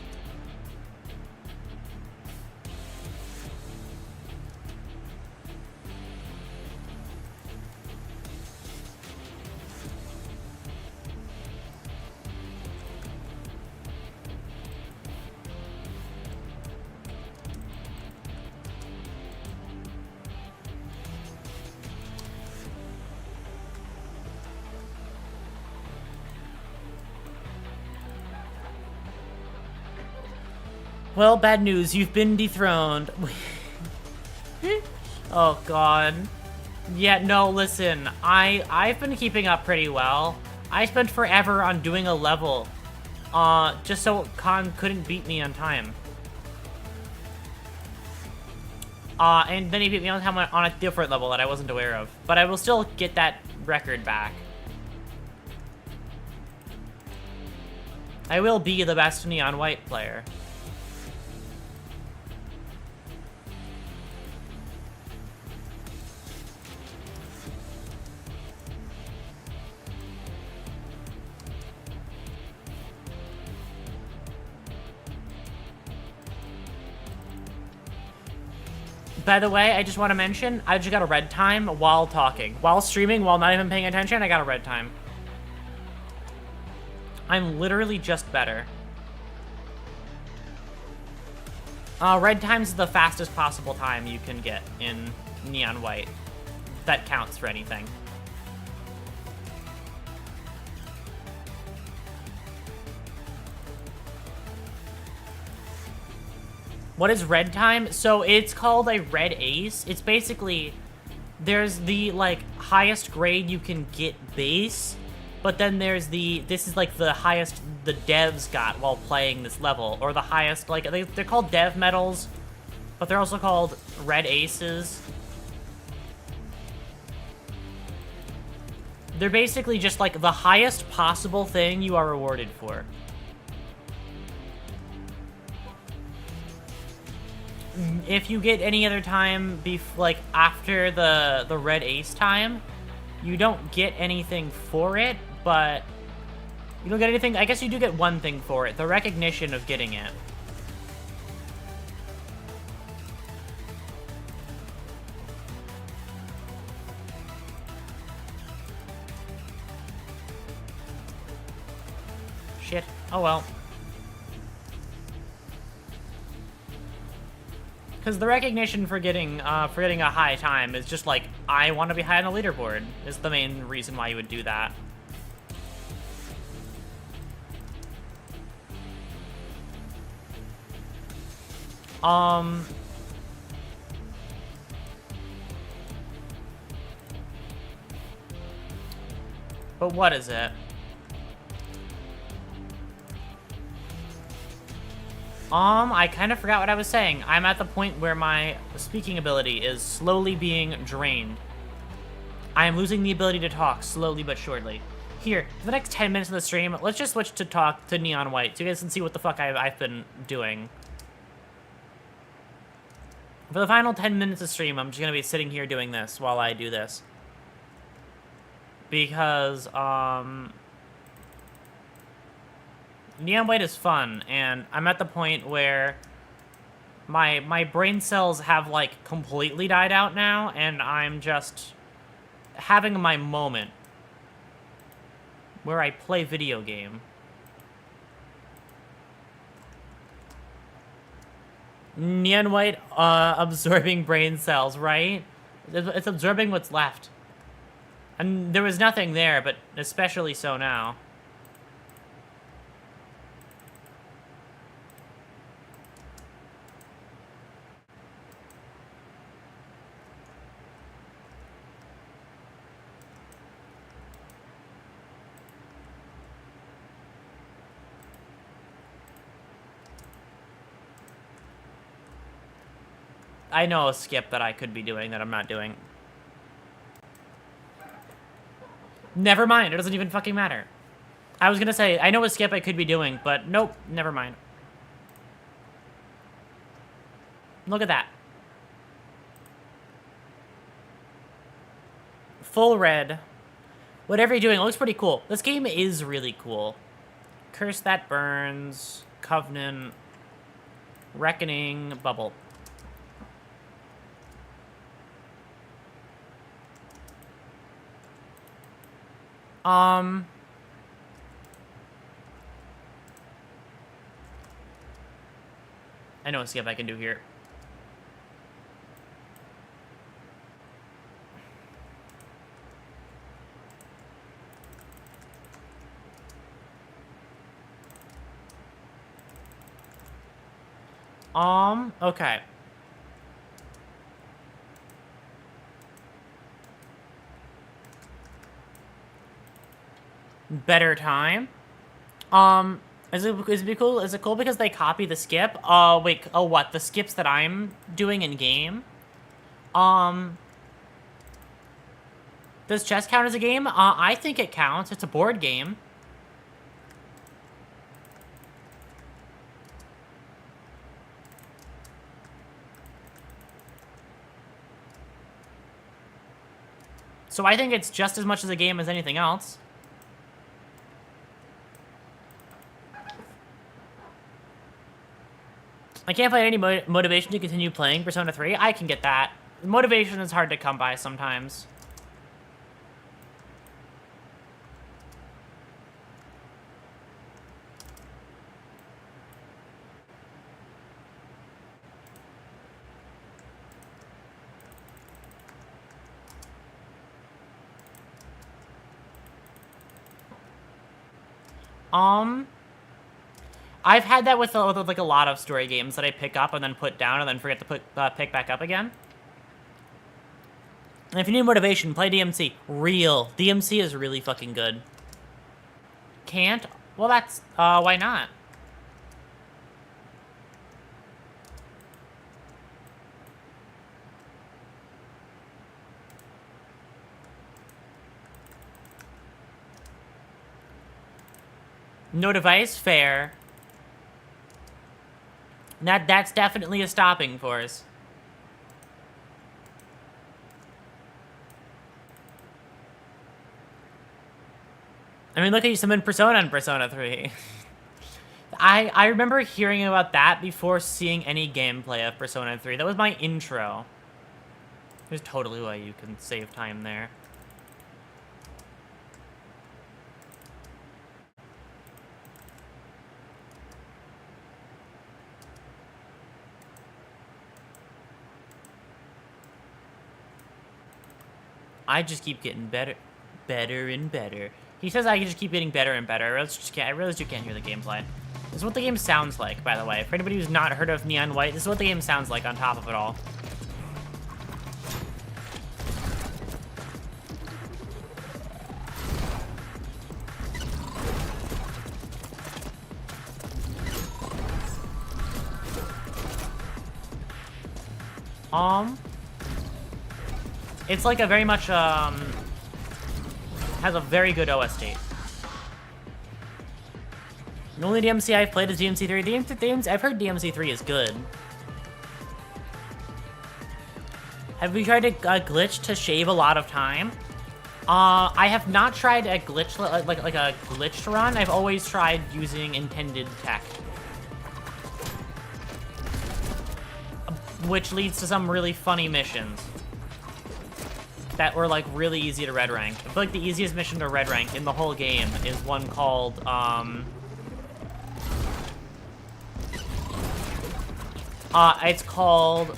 Well, bad news. You've been dethroned. Oh, God. Yeah, no, listen. I've been keeping up pretty well. I spent forever on doing a level. Just so Khan couldn't beat me on time. And then he beat me on time on a different level that I wasn't aware of. But I will still get that record back. I will be the best Neon White player. By the way, I just want to mention, I just got a red time while talking. While streaming, while not even paying attention, I got a red time. I'm literally just better. Red time's the fastest possible time you can get in Neon White. That counts for anything. What is red time? So it's called a red ace. It's basically, there's the, like, highest grade you can get base, but then there's the, this is like the highest the devs got while playing this level, or the highest, like, they're called dev medals, but they're also called red aces. They're basically just, like, the highest possible thing you are rewarded for. If you get any other time, like, after the red ace time, you don't get anything for it, but you don't get anything. I guess you do get one thing for it, the recognition of getting it. Shit. Oh well. Because the recognition for getting a high time is just like, I want to be high on the leaderboard, is the main reason why you would do that. But what is it? I kind of forgot what I was saying. I'm at the point where my speaking ability is slowly being drained. I am losing the ability to talk slowly but surely. Here, for the next 10 minutes of the stream, let's just switch to talk to Neon White so you guys can see what the fuck I've been doing. For the final 10 minutes of stream, I'm just gonna be sitting here doing this while I do this. Because, Neon White is fun, and I'm at the point where my brain cells have, like, completely died out now, and I'm just having my moment where I play video game. Neon White, absorbing brain cells, right? It's absorbing what's left. And there was nothing there, but especially so now. I know a skip that I could be doing that I'm not doing. Never mind, it doesn't even fucking matter. I was gonna say, I know a skip I could be doing, but nope, never mind. Look at that. Full red. Whatever you're doing, it looks pretty cool. This game is really cool. Curse That Burns, Covenant, Reckoning, Bubble. I know a skip I can do here. Okay. Better time. Is it cool? Is it cool because they copy the skip? Wait, oh what? The skips that I'm doing in game? Does chess count as a game? I think it counts. It's a board game. So I think it's just as much as a game as anything else. I can't find any motivation to continue playing Persona 3. I can get that. Motivation is hard to come by sometimes. I've had that with like a lot of story games that I pick up and then put down and then forget to pick back up again. And if you need motivation, play DMC. Real. DMC is really fucking good. Can't? Well, that's, why not? No device? Fair. That's definitely a stopping force. I mean, look at you summon Persona in Persona 3. I remember hearing about that before seeing any gameplay of Persona 3. That was my intro. There's totally a way you can save time there. I just keep getting better and better. He says I can just keep getting better and better. I realize you can't hear the gameplay. This is what the game sounds like, by the way. For anybody who's not heard of Neon White, this is what the game sounds like on top of it all. It's like a very much, has a very good OST. The only DMC I've played is DMC 3. I've heard DMC 3 is good. Have we tried a glitch to shave a lot of time? I have not tried a glitch, like a glitch to run. I've always tried using intended tech. Which leads to some really funny missions that were, like, really easy to red rank. I feel like the easiest mission to red rank in the whole game is one called, it's called,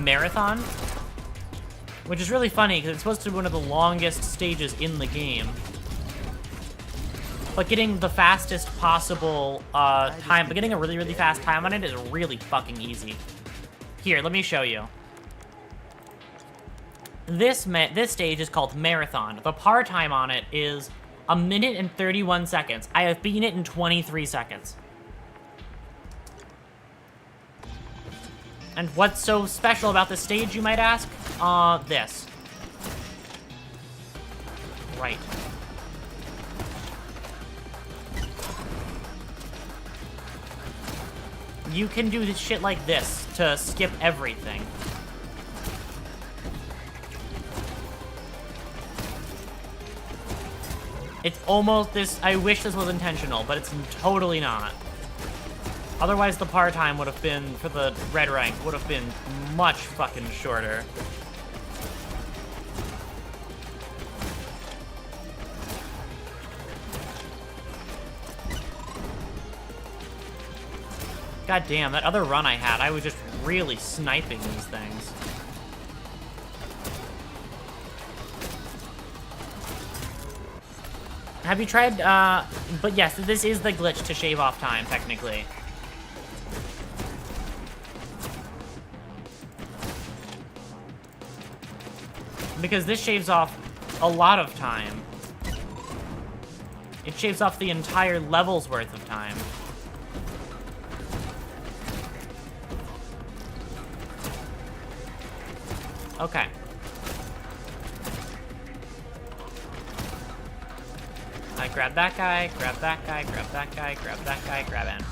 Marathon, Which is really funny, because it's supposed to be one of the longest stages in the game. But getting the fastest possible time, but getting a really, really fast time on it is really fucking easy. Here, let me show you. This stage is called Marathon. The par time on it is 1 minute and 31 seconds. I have beaten it in 23 seconds. And what's so special about this stage, you might ask? This. Right. You can do this shit like this to skip everything. It's almost this, I wish this was intentional, but it's totally not. Otherwise, the par time would have been, for the red rank, would have been much fucking shorter. God damn, that other run I had, I was just really sniping these things. Have you tried, but yes, this is the glitch to shave off time, technically. Because this shaves off a lot of time. It shaves off the entire level's worth of time. Okay. I grab that guy, grab that guy, grab that guy, grab that guy, grab him.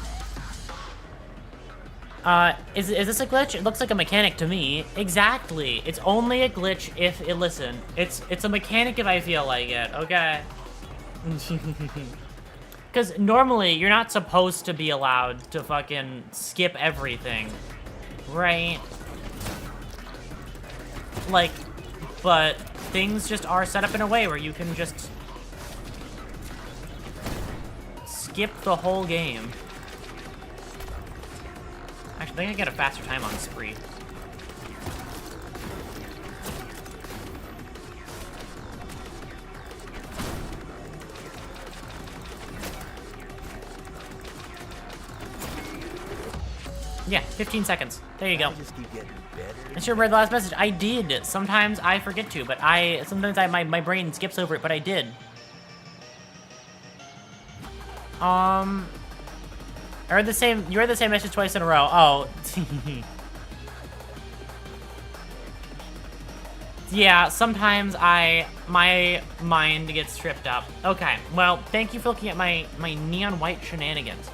Is this a glitch? It looks like a mechanic to me. Exactly. It's only a glitch if it, listen, it's a mechanic if I feel like it, okay? Because normally, you're not supposed to be allowed to fucking skip everything, right? Like, but things just are set up in a way where you can just skip the whole game. Actually, I think I get a faster time on Spree. Yeah, 15 seconds. There you go. I should have read the last message. I did. Sometimes I forget to, but sometimes my brain skips over it, but I did. I read the same, you read the same message twice in a row. Oh. Yeah, sometimes my mind gets tripped up. Okay, well, thank you for looking at my neon white shenanigans.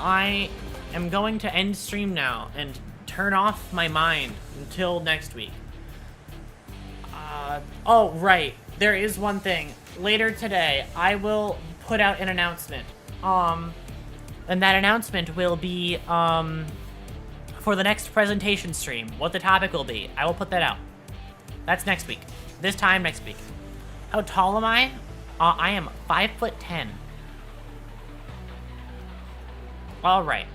I am going to end stream now and turn off my mind until next week. Oh, right. There is one thing. Later today, I will put out an announcement. And that announcement will be, for the next presentation stream. What the topic will be. I will put that out. That's next week. This time next week. How tall am I? I am 5'10". Alright.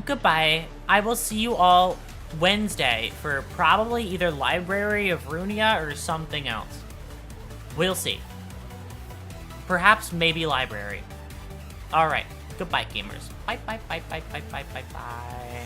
Goodbye. I will see you all Wednesday for probably either Library of Runia or something else. We'll see. Perhaps maybe Library. Alright. Goodbye, gamers. Bye, bye, bye, bye, bye, bye, bye, bye.